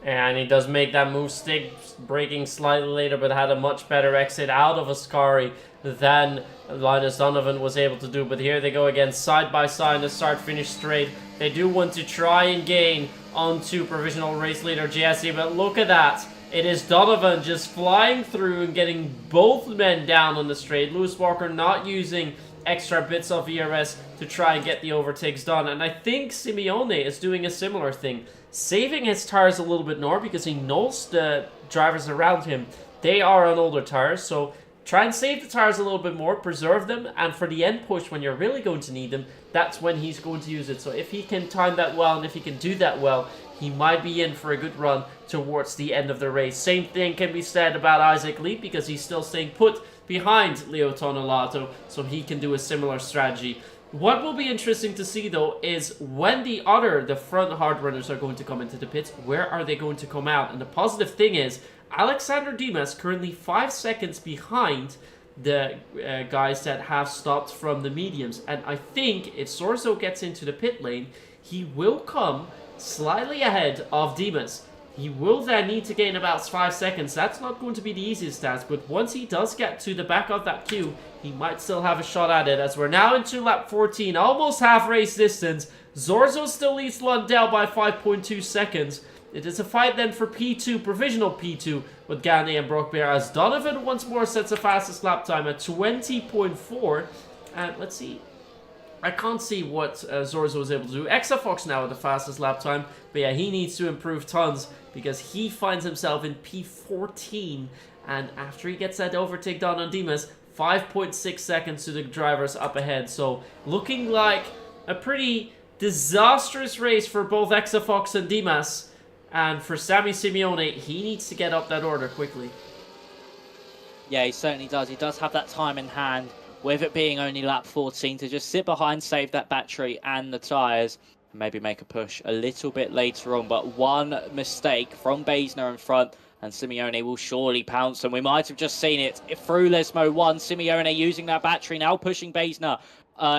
And he does make that move, stick braking slightly later, but had a much better exit out of Ascari than Linus Donovan was able to do. But here they go again, side by side in the start-finish straight. They do want to try and gain onto provisional race leader Jesse, but look at that. It is Donovan just flying through and getting both men down on the straight. Lewis Walker not using extra bits of ERS to try and get the overtakes done. And I think Simeone is doing a similar thing, saving his tires a little bit more because he knows the drivers around him, they are on older tires. So try and save the tires a little bit more, preserve them, and for the end push when you're really going to need them, that's when he's going to use it. So if he can time that well and if he can do that well, he might be in for a good run towards the end of the race. Same thing can be said about Isaac Lee because he's still staying put behind Leo Tonelato, so he can do a similar strategy. What will be interesting to see though is when the front hard runners are going to come into the pits, where are they going to come out? And the positive thing is Alexander Dimas currently 5 seconds behind the guys that have stopped from the mediums. And I think if Sorzo gets into the pit lane, he will come slightly ahead of Dimas. He will then need to gain about 5 seconds. That's not going to be the easiest task, but once he does get to the back of that queue, he might still have a shot at it, as we're now into lap 14, almost half race distance. Zorzo still leads Lundell by 5.2 seconds. It is a fight then for P2, provisional P2, with Gane and Brockbear, as Donovan once more sets the fastest lap time at 20.4. And let's see. I can't see what Zorzo was able to do. Exafox now with the fastest lap time. But yeah, he needs to improve tons because he finds himself in P14. And after he gets that overtake done on Dimas, 5.6 seconds to the drivers up ahead. So looking like a pretty disastrous race for both Exafox and Dimas. And for Sammy Simeone, he needs to get up that order quickly. Yeah, he certainly does. He does have that time in hand, with it being only lap 14, to just sit behind, save that battery and the tyres, and maybe make a push a little bit later on. But one mistake from Basner in front, and Simeone will surely pounce. And we might have just seen it through Lesmo 1. Simeone using that battery, now pushing Basner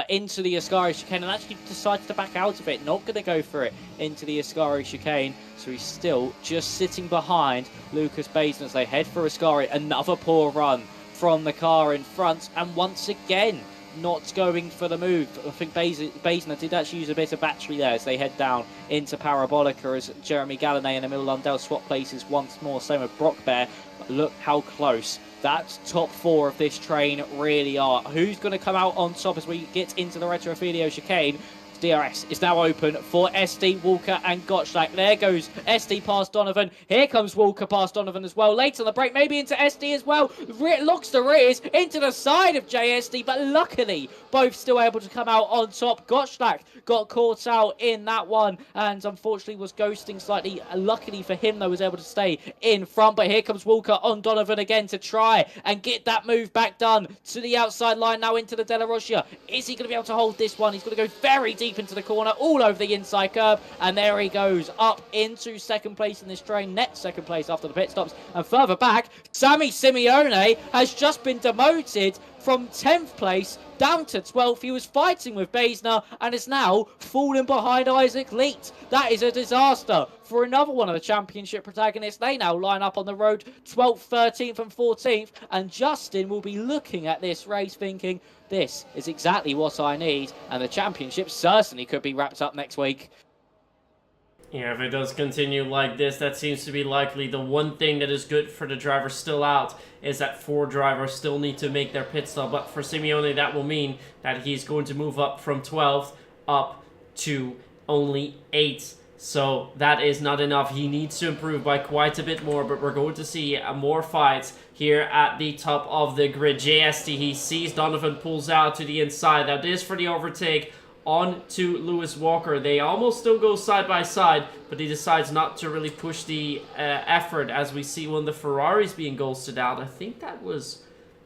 into the Ascari chicane, and actually decides to back out of it. Not going to go for it into the Ascari chicane. So he's still just sitting behind Lucas Basner as they head for Ascari. Another poor run from the car in front, and once again not going for the move. I think Basner did actually use a bit of battery there as they head down into Parabolica, as Jeremy Gallinay and Emil Lundell swap places once more. Same with Brock Bear. But look how close that top four of this train really are. Who's going to come out on top as we get into the Retrofidio chicane? DRS is now open for SD, Walker and Gottschalk. There goes SD past Donovan. Here comes Walker past Donovan as well. Late on the break, maybe into SD as well. Locks the rears into the side of JSD, but luckily both still able to come out on top. Gottschalk got caught out in that one and unfortunately was ghosting slightly. Luckily for him, though, was able to stay in front. But here comes Walker on Donovan again to try and get that move back done to the outside line, now into the Della Rosia. Is he going to be able to hold this one? He's going to go very deep into the corner, all over the inside curb, and there he goes up into second place in this train, net second place after the pit stops. And further back, Sammy Simeone has just been demoted from 10th place down to 12th. He was fighting with Basner and is now falling behind Isaac Leet. That is a disaster for another one of the championship protagonists. They now line up on the road 12th, 13th and 14th, and Justin will be looking at this race thinking, this is exactly what I need, and the championship certainly could be wrapped up next week. Yeah, if it does continue like this, that seems to be likely. The one thing that is good for the driver still out is that 4 drivers still need to make their pit stop. But for Simeone, that will mean that he's going to move up from 12th up to only 8th. So that is not enough. He needs to improve by quite a bit more, but we're going to see more fights here at the top of the grid. JST, he sees Donovan, pulls out to the inside. Now this for the overtake on to Lewis Walker. They almost still go side by side, but he decides not to really push the effort, as we see one of the Ferraris being ghosted out. I think that was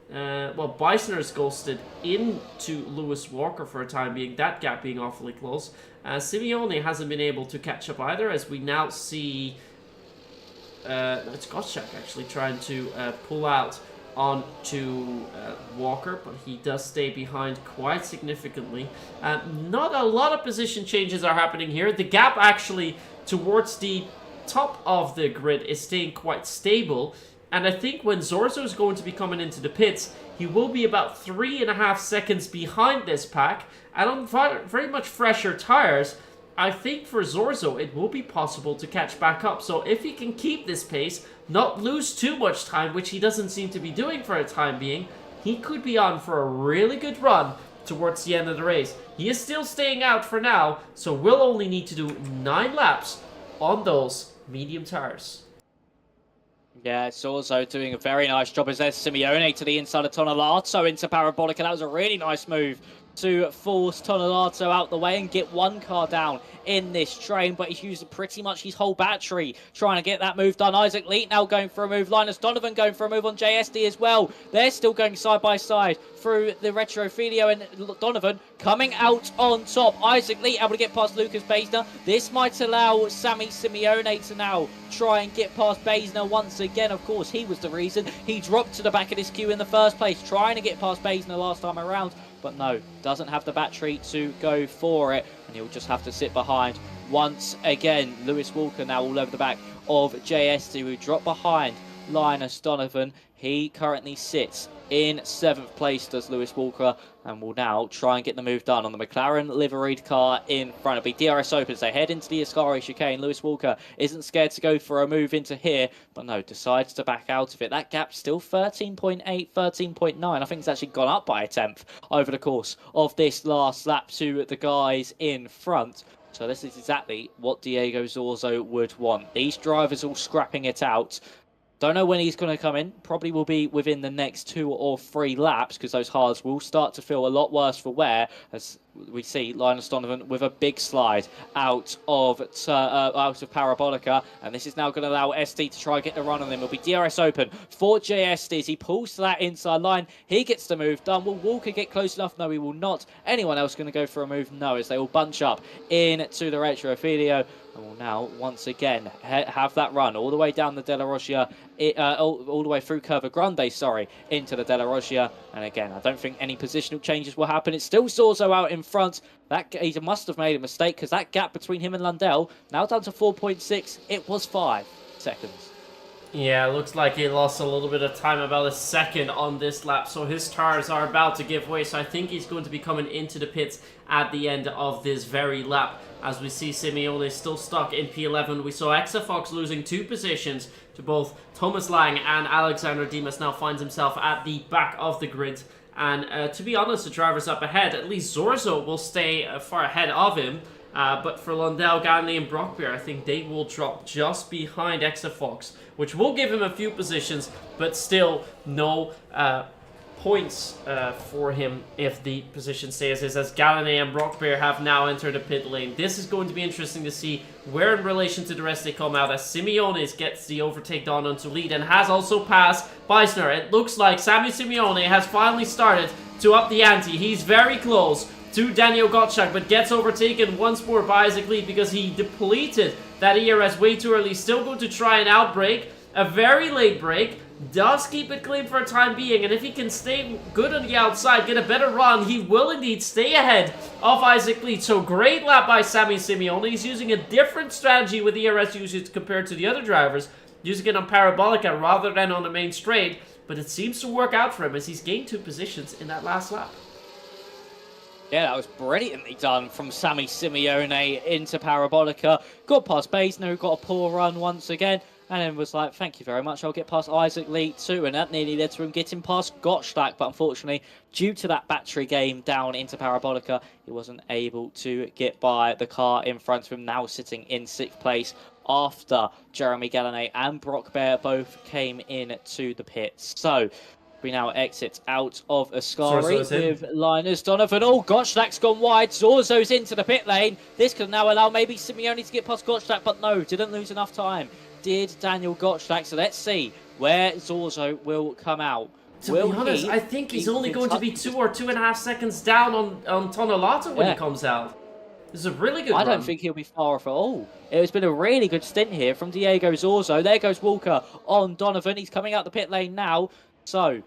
well, Beisner's ghosted into Lewis Walker for a time being, that gap being awfully close. Simeone hasn't been able to catch up either, as we now see it's Gottschalk actually trying to pull out onto Walker, but he does stay behind quite significantly. Not a lot of position changes are happening here. The gap actually towards the top of the grid is staying quite stable, and I think when Zorzo is going to be coming into the pits, he will be about 3.5 seconds behind this pack, and on very much fresher tires. I think for Zorzo, it will be possible to catch back up. So if he can keep this pace, not lose too much time, which he doesn't seem to be doing for a time being, he could be on for a really good run towards the end of the race. He is still staying out for now, so we'll only need to do 9 laps on those medium tires. Yeah, it's also doing a very nice job as there's Simeone to the inside of Tonelato into Parabolica. That was a really nice move to force Tonelato out the way and get one car down in this train, but he's using pretty much his whole battery trying to get that move done. Isaac Leet now going for a move. Linus Donovan going for a move on JSD as well. They're still going side by side through the Retrofidio, and Donovan coming out on top. Isaac Leet able to get past Lucas Basner. This might allow Sammy Simeone to now try and get past Basner once again. Of course, he was the reason he dropped to the back of this queue in the first place, trying to get past Basner last time around. But no, doesn't have the battery to go for it, and he'll just have to sit behind once again. Lewis Walker now all over the back of JSD, who dropped behind Linus Donovan. He currently sits in 7th place, does Lewis Walker, and will now try and get the move done on the McLaren liveried car in front. It'll be DRS open as they head into the Ascari chicane. Lewis Walker isn't scared to go for a move into here, but no, decides to back out of it. That gap's still 13.8, 13.9. I think it's actually gone up by a 10th over the course of this last lap to the guys in front. So this is exactly what Diego Zorzo would want. These drivers all scrapping it out. Don't know when he's going to come in. Probably will be within the next 2 or 3 laps because those hards will start to feel a lot worse for wear as we see Linus Donovan with a big slide out of Parabolica, and this is now going to allow SD to try and get the run on him. It'll be DRS open for JSD as he pulls to that inside line. He gets the move done. Will Walker get close enough? No, he will not. Anyone else going to go for a move? No, as they all bunch up into the Retrofidio. And will now, once again, have that run all the way down the Della Roscia, all the way through Curva Grande, into the Della Roscia. And again, I don't think any positional changes will happen. It's still Zorzo out in front. He must have made a mistake because that gap between him and Lundell, now down to 4.6, it was 5 seconds. Yeah, looks like he lost a little bit of time, about a second on this lap. So his tires are about to give way. So I think he's going to be coming into the pits at the end of this very lap. As we see Simeone still stuck in P11. We saw Exafox losing 2 positions to both Thomas Lang and Alexander Dimas. Now finds himself at the back of the grid. And to be honest, the drivers up ahead, at least Zorzo will stay far ahead of him. But for Lundell, Ganley, and Brockbeer, I think they will drop just behind Exafox, which will give him a few positions, but still no points for him if the position stays as Gallané and Brockbeer have now entered the pit lane. This is going to be interesting to see where in relation to the rest they come out as Simeone gets the overtake down onto lead and has also passed Beisner. It looks like Sammy Simeone has finally started to up the ante. He's very close to Daniel Gottschalk, but gets overtaken once more by Isaac Lee because he depleted that ERS way too early. Still going to try an outbreak, a very late break, does keep it clean for a time being, and if he can stay good on the outside, get a better run, he will indeed stay ahead of Isaac Lee. So great lap by Sammy Simeone. He's using a different strategy with ERS usage compared to the other drivers, using it on Parabolica rather than on the main straight, but it seems to work out for him as he's gained 2 positions in that last lap. Yeah, that was brilliantly done from Sammy Simeone into Parabolica. Got past Beisner, got a poor run once again, and then was like, thank you very much, I'll get past Isaac Lee too. And that nearly led to him getting past Gottschalk, but unfortunately, due to that battery game down into Parabolica, he wasn't able to get by the car in front of him, now sitting in 6th place after Jeremy Gallané and Brock Bear both came in to the pits. So we now exit out of Ascari with Linus Donovan. Oh, Gottschalk's gone wide. Zorzo's into the pit lane. This could now allow maybe Simeone to get past Gottschalk, but no, didn't lose enough time. Did Daniel Gottschalk. So let's see where Zorzo will come out. To be honest, I think he's only going to be 2 or 2.5 seconds down on Tonolato when he comes out. This is a really good run. I don't think he'll be far off at all. It's been a really good stint here from Diego Zorzo. There goes Walker on Donovan. He's coming out the pit lane now. So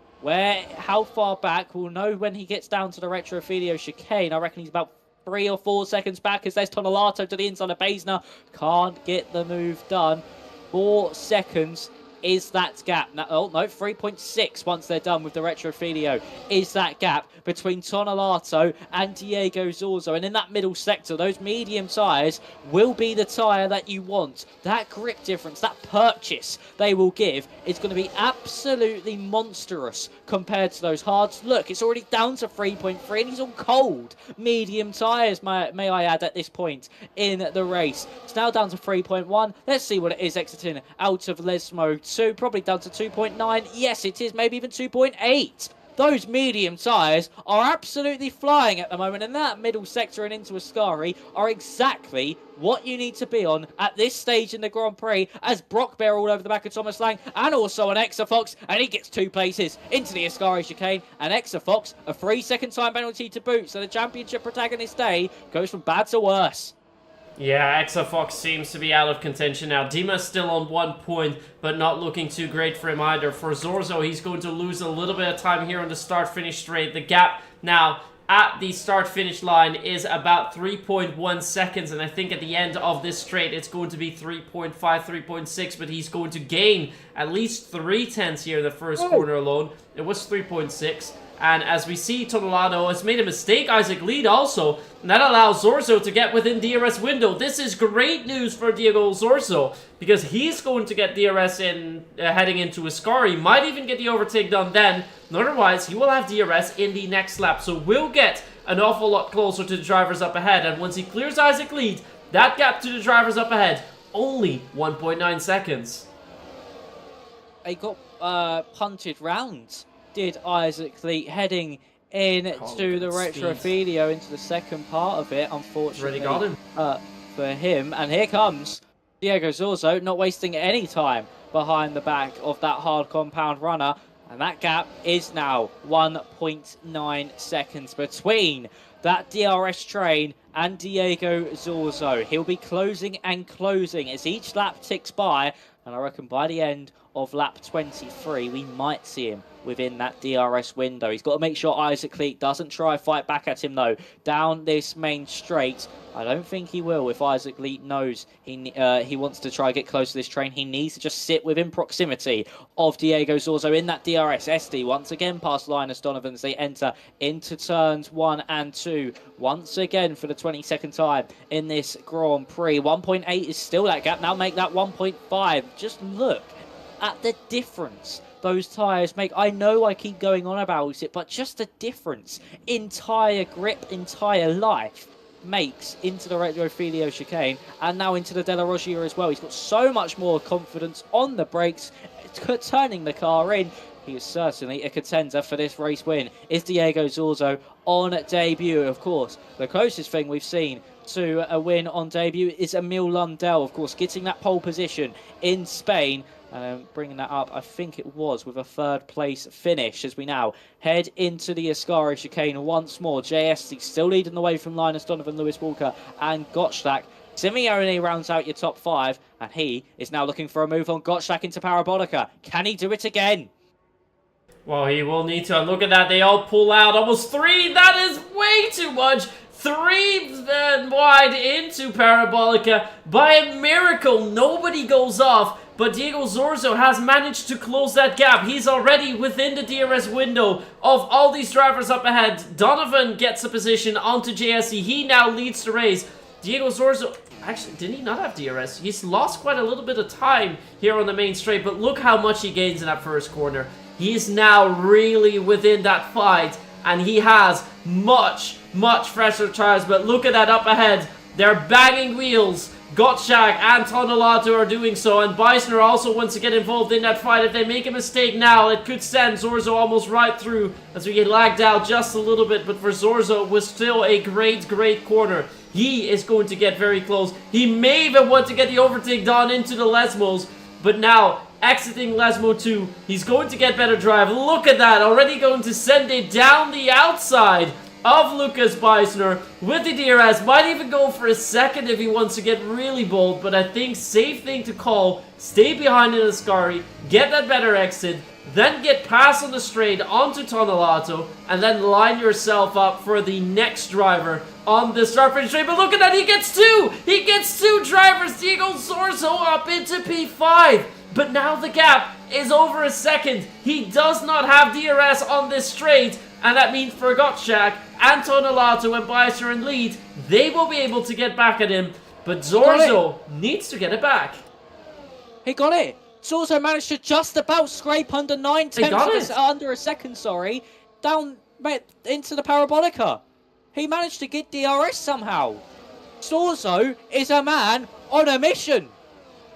how far back? We'll know when he gets down to the Retrofidio chicane. I reckon he's about 3 or 4 seconds back as there's Tonolato to the inside of Beisner. Can't get the move done. 4 seconds is that gap. Now, oh, no, 3.6 once they're done with the Retrofidio is that gap between Tonolato and Diego Zorzo. And in that middle sector, those medium tyres will be the tyre that you want. That grip difference, that purchase they will give is going to be absolutely monstrous compared to those hards. Look, it's already down to 3.3 and he's on cold medium tyres, may I add, at this point in the race. It's now down to 3.1. Let's see what it is exiting out of Lesmo 2, probably down to 2.9. Yes, it is, maybe even 2.8. Those medium tyres are absolutely flying at the moment, and that middle sector and into Ascari are exactly what you need to be on at this stage in the Grand Prix, as Brock Bear all over the back of Thomas Lang, and also on Exafox, and he gets 2 places into the Ascari chicane, and Exafox, a 3-second time penalty to boot, so the championship protagonist day goes from bad to worse. Yeah, Exafox seems to be out of contention now. Dima's still on 1 point, but not looking too great for him either. For Zorzo, he's going to lose a little bit of time here on the start-finish straight. The gap now at the start-finish line is about 3.1 seconds, and I think at the end of this straight, it's going to be 3.5, 3.6, but he's going to gain at least 3/10 here in the first corner alone. It was 3.6. And as we see, Tonolato has made a mistake. Isaac Lead also. And that allows Zorzo to get within DRS window. This is great news for Diego Zorzo, because he's going to get DRS in heading into Ascari. Might even get the overtake done then. Otherwise, he will have DRS in the next lap. So we'll get an awful lot closer to the drivers up ahead. And once he clears Isaac Lead, that gap to the drivers up ahead, only 1.9 seconds. he got punted round, did Isaac Lee, heading into the Retrofidio into the second part of it, unfortunately. Already got him. For him. And here comes Diego Zorzo, not wasting any time behind the back of that hard compound runner. And that gap is now 1.9 seconds between that DRS train and Diego Zorzo. He'll be closing and closing as each lap ticks by. And I reckon by the end of lap 23, we might see him within that DRS window. He's got to make sure Isaac Leek doesn't try fight back at him, though. Down this main straight, I don't think he will. If Isaac Leek knows he wants to try get close to this train, he needs to just sit within proximity of Diego Zorzo in that DRS. SD once again past Linus Donovan as they enter into turns 1 and 2. Once again for the 22nd time in this Grand Prix. 1.8 is still that gap. Now make that 1.5. Just look at the difference those tyres make. I know I keep going on about it, but just the difference in tyre grip, entire life makes into the Retrofidio chicane and now into the Della Roggia as well. He's got so much more confidence on the brakes, turning the car in. He is certainly a contender for this race win. Is Diego Zorzo on debut? Of course, the closest thing we've seen to a win on debut is Emil Lundell, of course, getting that pole position in Spain. Bringing that up, I think it was with a third place finish as we now head into the Ascari chicane once more. JSC still leading the way from Linus Donovan, Lewis Walker and Gottschalk. Simeone rounds out your top 5 and he is now looking for a move on Gottschalk into Parabolica. Can he do it again? Well, he will need to. Look at that. They all pull out. Almost 3. That is way too much. 3 wide into Parabolica. By a miracle, nobody goes off. But Diego Zorzo has managed to close that gap. He's already within the DRS window of all these drivers up ahead. Donovan gets a position onto JSC. He now leads the race. Diego Zorzo, actually, did he not have DRS? He's lost quite a little bit of time here on the main straight, but look how much he gains in that first corner. He's now really within that fight, and he has much fresher tires, but look at that up ahead. They're banging wheels. Gottschalk and Tonelato are doing so, and Beisner also wants to get involved in that fight. If they make a mistake now, it could send Zorzo almost right through as we get lagged out just a little bit, but for Zorzo, it was still a great corner. He is going to get very close. He may even want to get the overtake done into the Lesmos, but now exiting Lesmo 2, he's going to get better drive. Look at that, already going to send it down the outside of Lucas Beisner with the DRS. Might even go for a second if he wants to get really bold, but I think safe thing to call, stay behind in Ascari, get that better exit, then get past on the straight onto Tonelato, and then line yourself up for the next driver on the start finish straight. But look at that, he gets 2! He gets 2 drivers, Diego Zorzo up into P5. But now the gap is over a second. He does not have DRS on this straight, and that means for Gottschalk and Tonelato and Beisner and lead, they will be able to get back at him. But Zorzo needs to get it back. He got it. Zorzo managed to just about scrape under 9 tenths, under a second, down into the Parabolica. He managed to get DRS somehow. Zorzo is a man on a mission.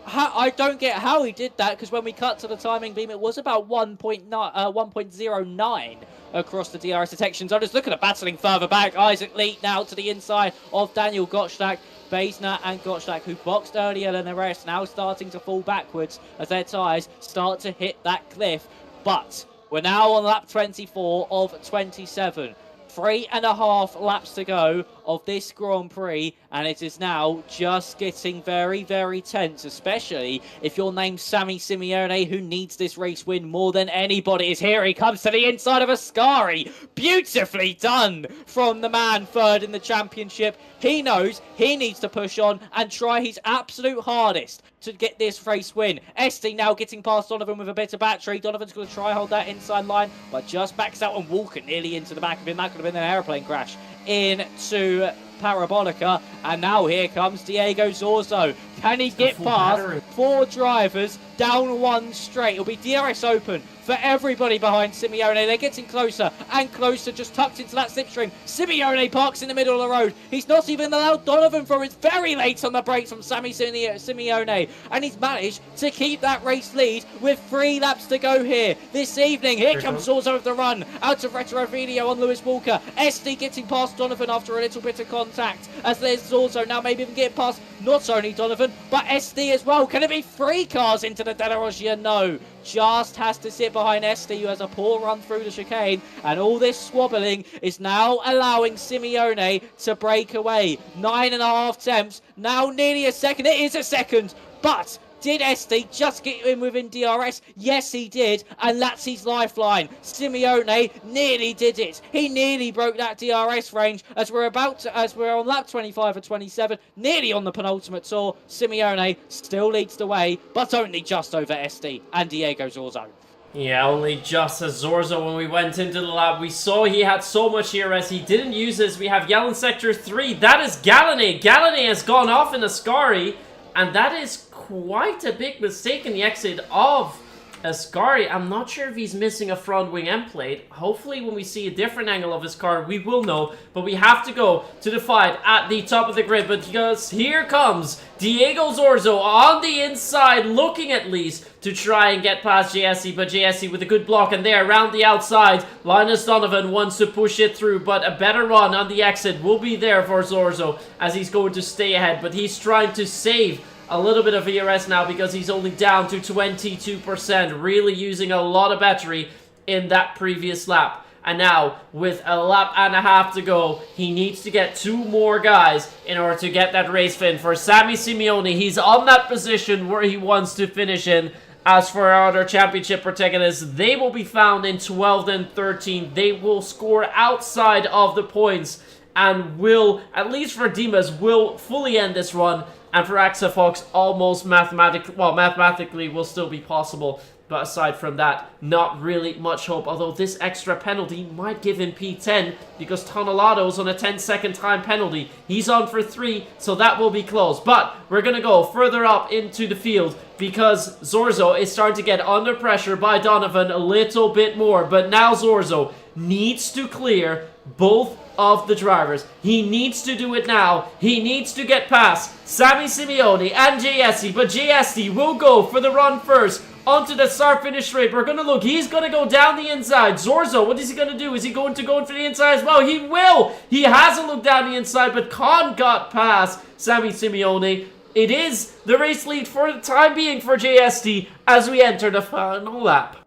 I don't get how he did that, because when we cut to the timing beam, it was about 1.09 across the DRS detections. I'm just looking at battling further back. Isaac Lee now to the inside of Daniel Gottschalk. Beisner and Gottschalk, who boxed earlier than the rest, now starting to fall backwards as their tyres start to hit that cliff. But we're now on lap 24 of 27. 3.5 laps to go of this Grand Prix, and it is now just getting very tense, especially if you're named Sammy Simeone, who needs this race win more than anybody. Is here he comes to the inside of Ascari. Beautifully done from the man third in the championship. He knows he needs to push on and try his absolute hardest to get this race win. Esty now getting past Donovan with a bit of battery. Donovan's going to try hold that inside line, but just backs out, and Walker nearly into the back of him. That could have been an aeroplane crash into Parabolica. And now here comes Diego Zorzo. Can he get past 4 drivers down one straight? It'll be DRS open for everybody behind Simeone. They're getting closer and closer, just tucked into that slipstream. Simeone parks in the middle of the road. He's not even allowed Donovan for it. Very late on the brakes from Simeone, and he's managed to keep that race lead with 3 laps to go here this evening. Here comes Zorzo with the run out of Retro Video on Lewis Walker. SD getting past Donovan after a little bit of contact, as there's Zorzo now maybe even getting past not only Donovan but SD as well. Can it be 3 cars into the Della Roggia? No, just has to sit behind SD, who has a poor run through the chicane, and all this squabbling is now allowing Simeone to break away. 9.5 attempts, now nearly a second. It is a second, but did SD just get in within DRS? Yes, he did, and that's his lifeline. Simeone nearly did it. He nearly broke that DRS range as we're on lap 25 or 27, nearly on the penultimate tour. Simeone still leads the way, but only just over SD and Diego Zorzo. Yeah, only just as Zorzo. When we went into the lab, we saw he had so much ERS. He didn't use this. We have Yell in Sector 3. That is Gallané. Gallané has gone off in Ascari, and that is quite a big mistake in the exit of Ascari. I'm not sure if he's missing a front wing end plate. Hopefully when we see a different angle of his car, we will know. But we have to go to the fight at the top of the grid, because here comes Diego Zorzo on the inside, looking at least to try and get past JSE, but JSE with a good block, and there around the outside, Linus Donovan wants to push it through, but a better run on the exit will be there for Zorzo as he's going to stay ahead, but he's trying to save a little bit of ERS now because he's only down to 22%, really using a lot of battery in that previous lap. And now, with a lap and a half to go, he needs to get 2 more guys in order to get that race fin. For Sammy Simeone, he's on that position where he wants to finish in. As for our other championship protagonists, they will be found in 12th and 13th. They will score outside of the points and will, at least for Dimas, will fully end this run. And for Axa Fox, almost mathematically will still be possible. But aside from that, not really much hope. Although this extra penalty might give him P10 because Tonelado's on a 10-second time penalty. He's on for 3, so that will be close. But we're going to go further up into the field because Zorzo is starting to get under pressure by Donovan a little bit more. But now Zorzo needs to clear both of the drivers. He needs to do it now. He needs to get past Sammy Simeone and JSE, but JSE will go for the run first onto the start-finish straight. We're going to look. He's going to go down the inside. Zorzo, what is he going to do? Is he going to go for the inside as well? He will. He hasn't looked down the inside, but Khan got past Sammy Simeone. It is the race lead for the time being for JST as we enter the final lap.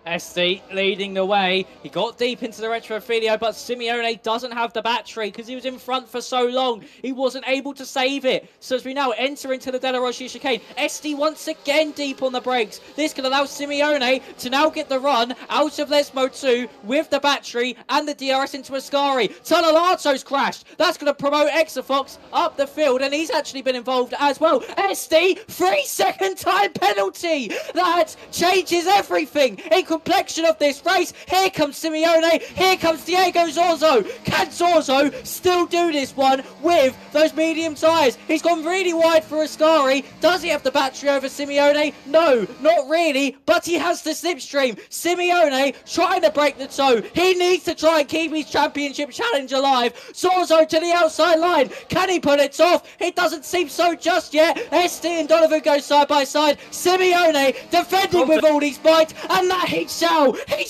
SD leading the way. He got deep into the retro video, but Simeone doesn't have the battery because he was in front for so long. He wasn't able to save it. So as we now enter into the Della Roggia chicane, SD once again deep on the brakes. This can allow Simeone to now get the run out of Lesmo 2 with the battery and the DRS into Ascari. Tonelato's crashed. That's going to promote Exafox up the field, and he's actually been involved as well. SD, 3-second time penalty. That changes everything. Complexion of this race. Here comes Simeone. Here comes Diego Zorzo. Can Zorzo still do this one with those medium tyres? He's gone really wide for Ascari. Does he have the battery over Simeone? No, not really, but he has the slipstream. Simeone trying to break the toe. He needs to try and keep his championship challenge alive. Zorzo to the outside line. Can he pull it off? It doesn't seem so just yet. SD and Donovan go side by side. Simeone defending with all his might, and that his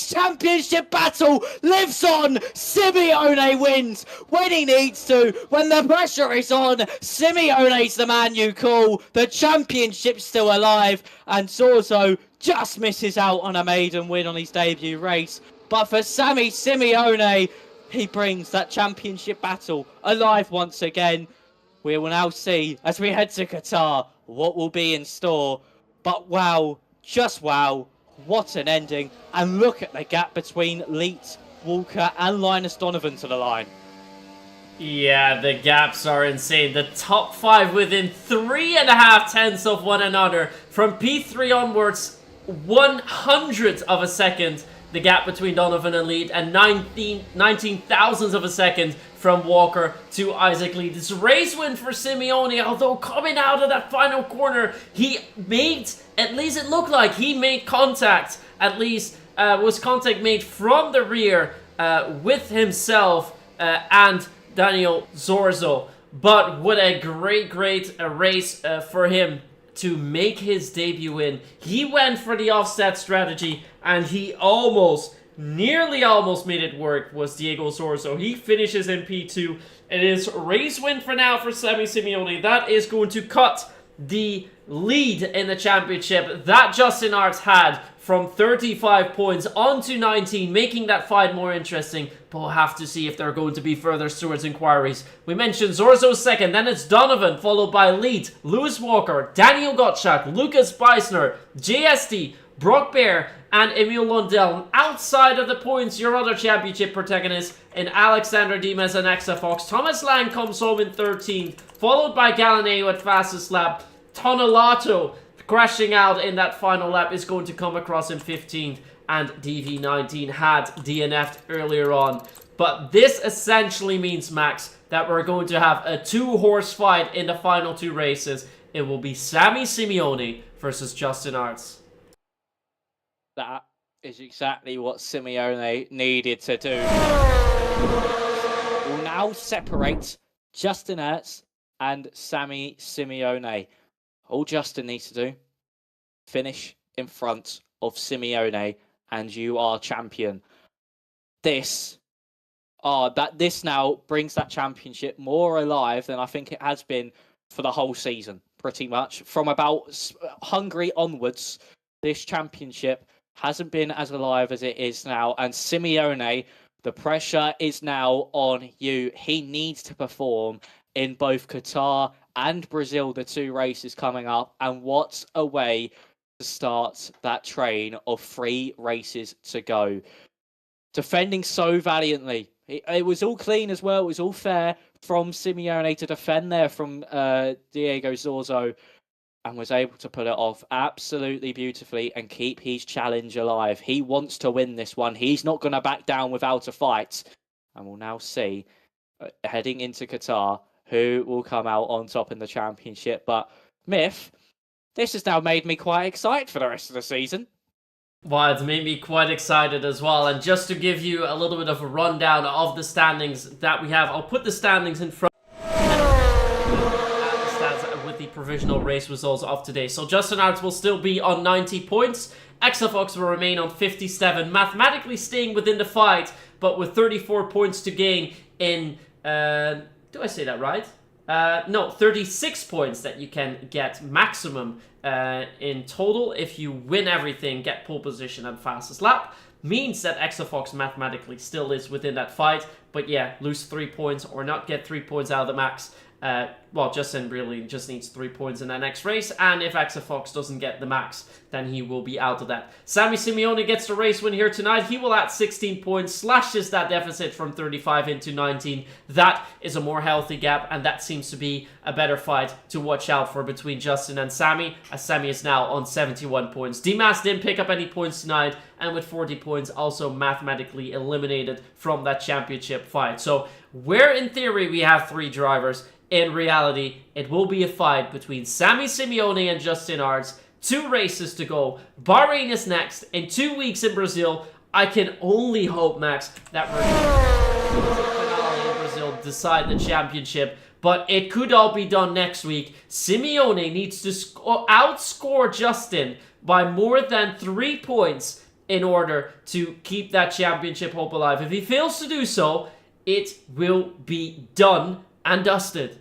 championship battle lives on. Simeone wins when he needs to, when the pressure is on. Simeone's the man you call. The championship's still alive, and Zorzo just misses out on a maiden win on his debut race. But for Sammy Simeone, he brings that championship battle alive once again. We will now see, as we head to Qatar, what will be in store. But wow, just wow. What an ending. And look at the gap between Leet, Walker and Linus Donovan to the line. Yeah, the gaps are insane. The top 5 within 3.5 tenths of one another. From P3 onwards, 100th of a second. The gap between Donovan and Leet, and 19 thousandths of a second from Walker to Isaac Lee. This race win for Simeone, although coming out of that final corner, he made, at least it looked like, he made contact at least was contact made from the rear with himself and Daniel Zorzo. But what a great race for him to make his debut in. He went for the offset strategy, and he nearly almost made it work, was Diego Zorzo. He finishes in P2. It is race win for now for Sammy Simeone. That is going to cut the lead in the championship that Justin Arts had from 35 points onto 19, making that fight more interesting. But we'll have to see if there are going to be further stewards inquiries. We mentioned Zorzo's second, then it's Donovan, followed by Lead, Lewis Walker, Daniel Gottschalk, Lucas Beisner, JST, Brock Bear, and Emil Lundell. Outside of the points, your other championship protagonists in Alexander Dimas and Exa Fox. Thomas Lang comes home in 13th, followed by Galaneo at fastest lap. Tonelato crashing out in that final lap is going to come across in 15th, and DV19 had DNF'd earlier on. But this essentially means, Max, that we're going to have a 2-horse fight in the final 2 races. It will be Sammy Simeone versus Justin Arts. That is exactly what Simeone needed to do. We'll now separate Justin Ertz and Sammy Simeone. All Justin needs to do, finish in front of Simeone, and you are champion. This now brings that championship more alive than I think it has been for the whole season, pretty much. From about Hungary onwards, this championship hasn't been as alive as it is now. And Simeone, the pressure is now on you. He needs to perform in both Qatar and Brazil, the 2 races coming up. And what a way to start that train of 3 races to go. Defending so valiantly. It was all clean as well. It was all fair from Simeone to defend there from Diego Zorzo, and was able to pull it off absolutely beautifully and keep his challenge alive. He wants to win this one. He's not going to back down without a fight. And we'll now see, heading into Qatar, who will come out on top in the championship. But, Myth, this has now made me quite excited for the rest of the season. Well, it's made me quite excited as well. And just to give you a little bit of a rundown of the standings that we have, I'll put the standings in front with the provisional race results of today. So Justin Arts will still be on 90 points. Exafox will remain on 57, mathematically staying within the fight, but with 34 points to gain in... do I say that right? No, 36 points that you can get maximum in total if you win everything, get pole position and fastest lap. Means that Exafox mathematically still is within that fight, but yeah, lose 3 points or not get 3 points out of the max. Well, Justin really just needs 3 points in that next race, and if Exafox doesn't get the max, then he will be out of that. Sammy Simeone gets the race win here tonight. He will add 16 points, slashes that deficit from 35 into 19. That is a more healthy gap, and that seems to be a better fight to watch out for between Justin and Sammy, as Sammy is now on 71 points. Dimas didn't pick up any points tonight, and with 40 points also mathematically eliminated from that championship fight. So, where in theory we have 3 drivers, in reality, it will be a fight between Sammy Simeone and Justin Arts. 2 races to go. Bahrain is next. In 2 weeks in Brazil. I can only hope, Max, that we're in Brazil decide the championship. But it could all be done next week. Simeone needs to outscore Justin by more than 3 points in order to keep that championship hope alive. If he fails to do so, it will be done and dusted.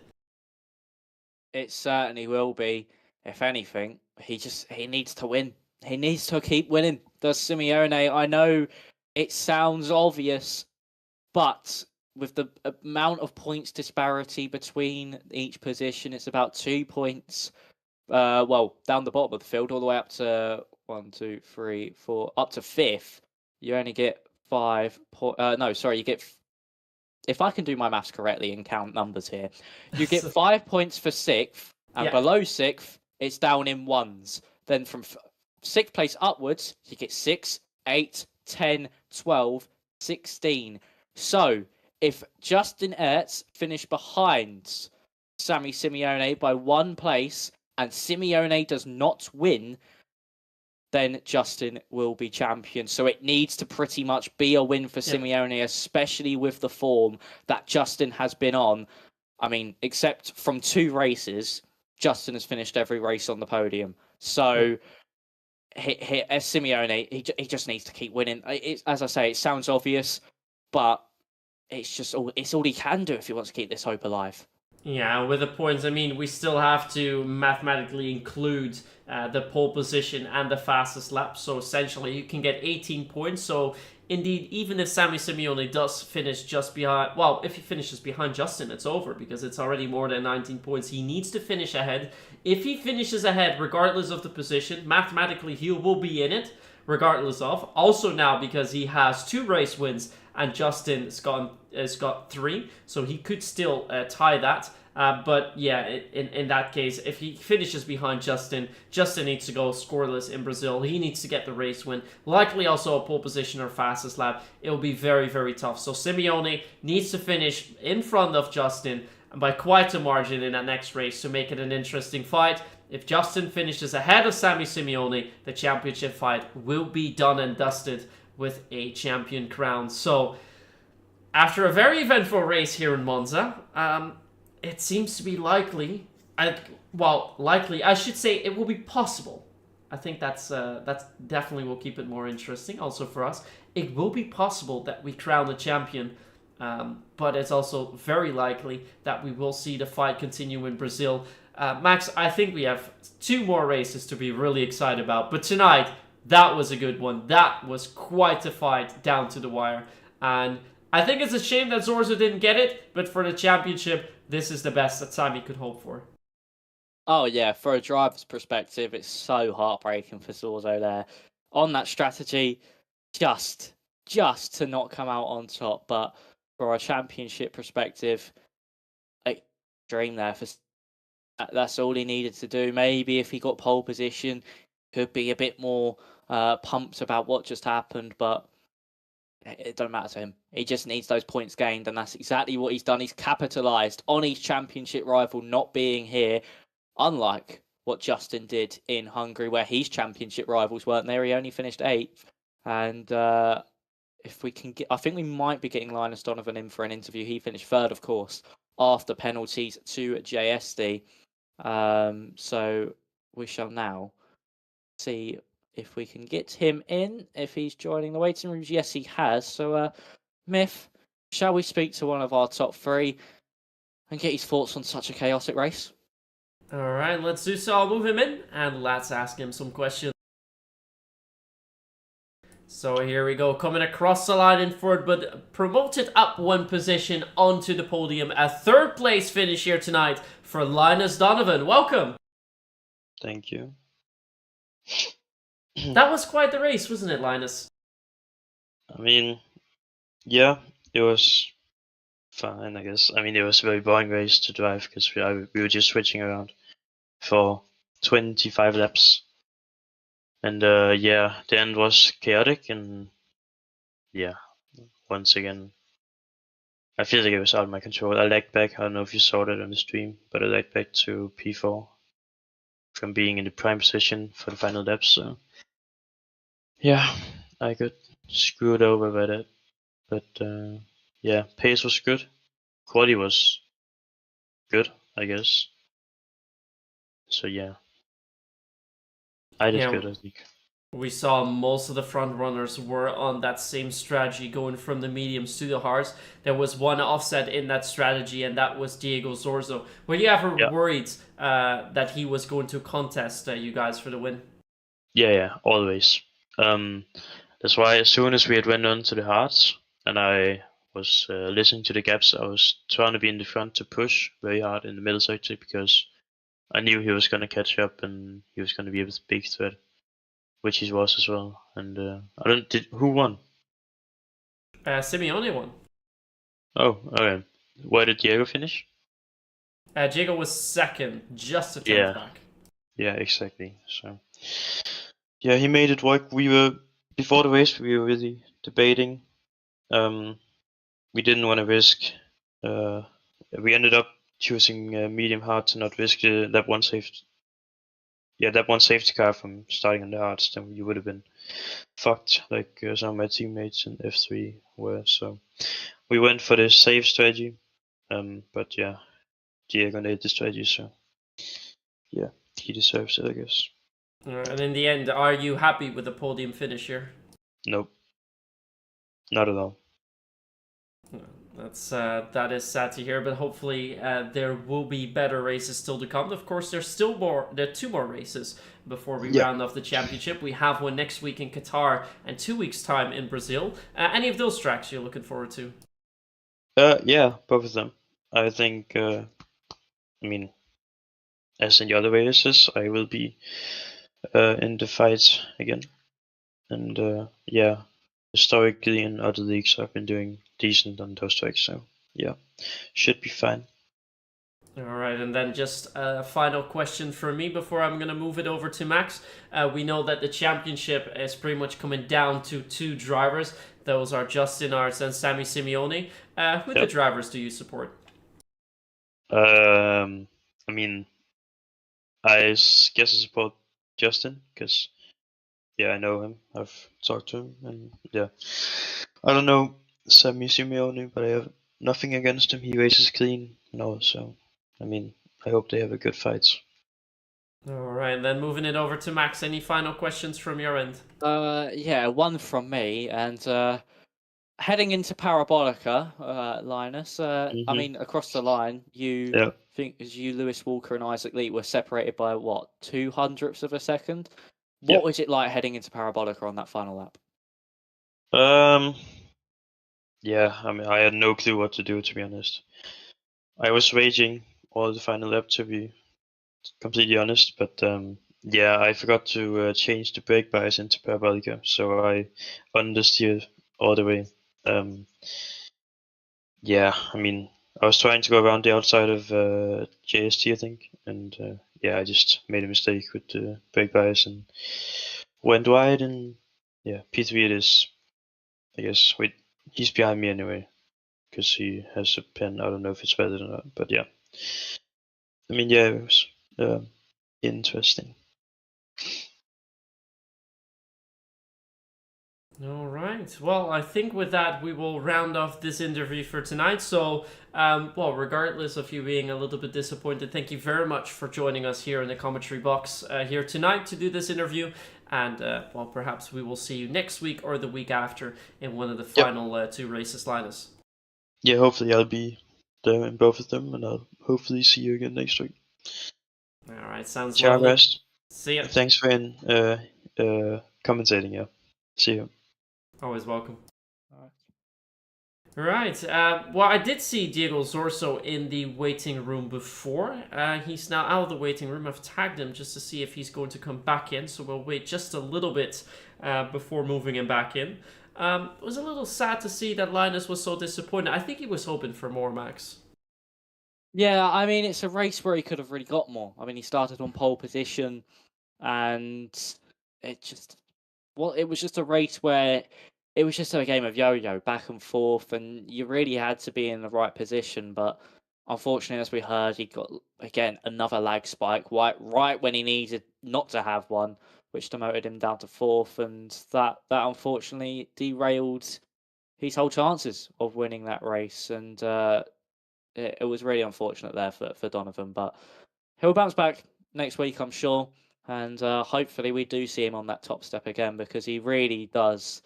It certainly will be. If anything, he needs to win. He needs to keep winning. Does Simeone? I know it sounds obvious, but with the amount of points disparity between each position, it's about 2 points. Well, down the bottom of the field, all the way up to 1, 2, 3, 4, up to 5th. You only get 5 points. No, sorry, you get. If I can do my maths correctly and count numbers here, you get 5 points for 6th, and below 6th, it's down in ones. Then from 6th place upwards, you get 6, 8, 10, 12, 16. So, if Justin Ertz finished behind Sammy Simeone by 1 place, and Simeone does not win, then Justin will be champion. So it needs to pretty much be a win for Simeone, especially with the form that Justin has been on. I mean, except from 2 races, Justin has finished every race on the podium. So as Simeone, he just needs to keep winning. As I say, it sounds obvious, but it's all he can do if he wants to keep this hope alive. Yeah, with the points, I mean, we still have to mathematically include the pole position and the fastest lap. So essentially, you can get 18 points. So indeed, even if Sammy Simeone does finish just behind, well, if he finishes behind Justin, it's over because it's already more than 19 points. He needs to finish ahead. If he finishes ahead, regardless of the position, mathematically, he will be in it, regardless of. Also now, because he has 2 race wins and Justin has got 3, so he could still tie that. But yeah, in that case, if he finishes behind Justin needs to go scoreless in Brazil. He needs to get the race win. Likely also a pole position or fastest lap. It will be very, very tough. So Simeone needs to finish in front of Justin by quite a margin in that next race to make it an interesting fight. If Justin finishes ahead of Sammy Simeone, the championship fight will be done and dusted with a champion crown. So after a very eventful race here in Monza, it seems to be likely. I should say it will be possible. I think that's definitely will keep it more interesting. Also for us, it will be possible that we crown the champion, but it's also very likely that we will see the fight continue in Brazil. Max, I think we have 2 more races to be really excited about, but tonight that was a good one. That was quite a fight down to the wire, and I think it's a shame that Zorzo didn't get it, but for the championship, this is the best that Sammy could hope for. Oh yeah, for a driver's perspective, it's so heartbreaking for Zorzo there. On that strategy, just to not come out on top, but for a championship perspective, a dream there for. That's all he needed to do. Maybe if he got pole position, could be a bit more pumped about what just happened, but it don't matter to him. He just needs those points gained, and that's exactly what he's done. He's capitalised on his championship rival not being here, unlike what Justin did in Hungary, where his championship rivals weren't there. He only finished 8th. And if we can get, I think we might be getting Linus Donovan in for an interview. He finished 3rd, of course, after penalties to JSD. So we shall now see if we can get him in, if he's joining the waiting rooms. Yes, he has. So, Myth, shall we speak to one of our top 3 and get his thoughts on such a chaotic race? All right, let's do so. I'll move him in and let's ask him some questions. So here we go, coming across the line in 4th, but promoted up 1 position onto the podium. A 3rd place finish here tonight for Linus Donovan. Welcome. Thank you. That was quite the race, wasn't it, Linus? I mean, yeah, it was fine, I guess. I mean, it was a very boring race to drive because we were just switching around for 25 laps. And yeah, the end was chaotic, and yeah, once again, I feel like it was out of my control. I lagged back. I don't know if you saw that on the stream, but I lagged back to P4 from being in the prime position for the final laps. So yeah, I got screwed over by that. But yeah, pace was good. Quality was good, I guess. So yeah, I did good, I think. We saw most of the front runners were on that same strategy, going from the mediums to the hards. There was one offset in that strategy, and that was Diego Zorzo. Were you ever worried that he was going to contest you guys for the win? Yeah, always. That's why as soon as we had went on to the hards, and I was listening to the gaps, I was trying to be in the front to push very hard in the middle sector because I knew he was going to catch up and he was going to be a big threat, which he was as well. And who won? Simeone won. Oh, okay. Where did Diego finish? Diego was 2nd, just a tenth back. Yeah, exactly. So yeah, he made it work. Before the race, we were really debating. We didn't want to risk. We ended up choosing medium hard to not risk that one that one safety car from starting on the hards, then you would have been fucked, like some of my teammates in F3 were. So we went for the safe strategy, but yeah, Diego made the strategy, so yeah, he deserves it, I guess. And in the end, are you happy with the podium finish here? Nope, not at all. That is sad to hear, but hopefully there will be better races still to come. Of course, there are 2 more races before we round off the championship. We have one next week in Qatar and 2 weeks time in Brazil. Any of those tracks you're looking forward to? Yeah, both of them. I think, I mean, as in the other races, I will be in the fight again. And yeah, historically in other leagues, I've been doing decent on those tracks, so yeah, should be fine. All right, and then just a final question for me before I'm going to move it over to Max. We know that the championship is pretty much coming down to 2 drivers. Those are Justin Arts and Sammy Simeone. Who the drivers do you support? I mean, I guess I support Justin, because yeah, I know him. I've talked to him, and yeah, I don't know Sammy Simeone, but I have nothing against him. He races clean and all, so I mean, I hope they have a good fight. All right, then moving it over to Max. Any final questions from your end? Yeah, one from me, and heading into Parabolica, Linus. I mean, across the line, Yeah. think as you, Lewis Walker, and Isaac Lee were separated by what, 200ths of a second. What was it like heading into Parabolica on that final lap? Yeah, I mean, I had no clue what to do, to be honest. I was raging all the final lap, to be completely honest, but yeah, I forgot to change the brake bias into Parabolica, so I understeered all the way. Yeah, I mean, I was trying to go around the outside of JST, I think, and yeah, I just made a mistake with the brake bias and went wide, and yeah, P3 it is. I guess. Wait, he's behind me anyway, because he has a pen. I don't know if it's valid or not, but yeah. I mean, yeah, it was interesting. All right. Well, I think with that, we will round off this interview for tonight. So, well, regardless of you being a little bit disappointed, thank you very much for joining us here in the commentary box here tonight to do this interview. And, well, perhaps we will see you next week or the week after in one of the final 2 races, Linus. Yeah, hopefully I'll be there in both of them, and I'll hopefully see you again next week. All right. Sounds Ciao, lovely. guys. See ya. Thanks for commentating, yeah. See you. Always welcome. Right. Well, I did see Diego Zorso in the waiting room before. He's now out of the waiting room. I've tagged him just to see if he's going to come back in. So we'll wait just a little bit before moving him back in. It was a little sad to see that Linus was so disappointed. I think he was hoping for more, Max. Yeah, I mean, it's a race where he could have really got more. I mean, he started on pole position, and it was just a race where it was just a game of yo-yo, back and forth, and you really had to be in the right position. But unfortunately, as we heard, he got, again, another lag spike right when he needed not to have one, which demoted him down to 4th, and that unfortunately derailed his whole chances of winning that race. And it was really unfortunate there for Donovan, but he'll bounce back next week, I'm sure. And hopefully we do see him on that top step again, because he really does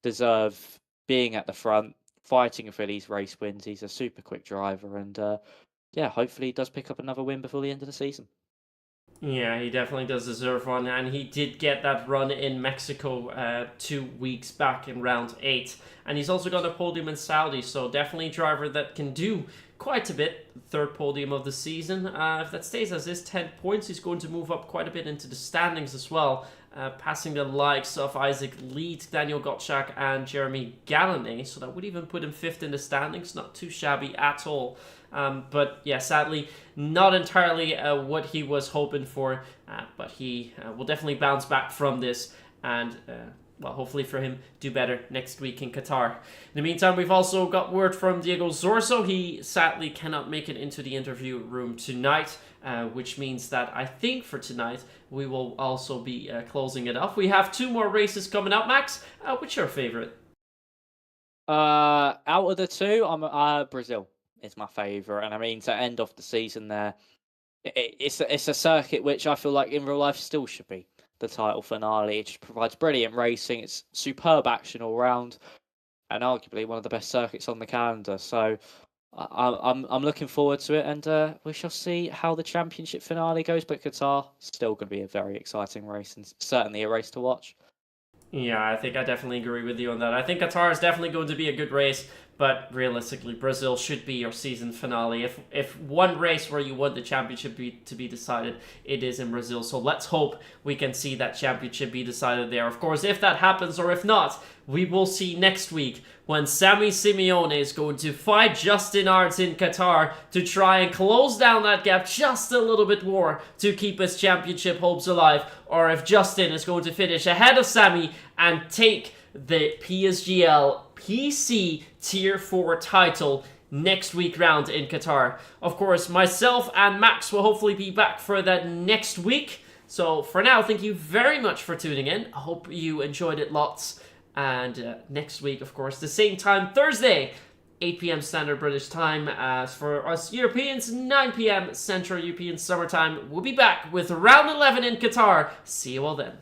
deserve being at the front, fighting for these race wins. He's a super quick driver, and yeah, hopefully he does pick up another win before the end of the season. Yeah, he definitely does deserve one, and he did get that run in Mexico 2 weeks back in round 8. And he's also got a podium in Saudi, so definitely a driver that can do quite a bit. 3rd podium of the season. If that stays as is, 10 points, he's going to move up quite a bit into the standings as well, passing the likes of Isaac Lead, Daniel Gottschalk, and Jeremy Gallonay. So that would even put him 5th in the standings. Not too shabby at all. But yeah, sadly, not entirely what he was hoping for. But he will definitely bounce back from this, and well, hopefully for him, do better next week in Qatar. In the meantime, we've also got word from Diego Zorso. He sadly cannot make it into the interview room tonight, which means that I think for tonight we will also be closing it off. We have 2 more races coming up. Max, what's your favorite? Out of the two, I'm Brazil is my favourite, and I mean to end off the season there, it's a circuit which I feel like in real life still should be the title finale. It just provides brilliant racing. It's superb action all round, and arguably one of the best circuits on the calendar. So I'm looking forward to it, and we shall see how the championship finale goes. But Qatar still going to be a very exciting race, and certainly a race to watch. Yeah, I think I definitely agree with you on that. I think Qatar is definitely going to be a good race, but realistically, Brazil should be your season finale. If one race where you want the championship to be decided, it is in Brazil. So let's hope we can see that championship be decided there. Of course, if that happens or if not, we will see next week when Sammy Simeone is going to fight Justin Arts in Qatar to try and close down that gap just a little bit more to keep his championship hopes alive, or if Justin is going to finish ahead of Sammy and take the PSGL PC Tier 4 title next week round in Qatar. Of course, myself and Max will hopefully be back for that next week. So for now, thank you very much for tuning in. I hope you enjoyed it lots. And next week, of course, the same time, Thursday, 8 p.m. Standard British Time. As for us Europeans, 9 p.m. Central European Summer Time. We'll be back with round 11 in Qatar. See you all then.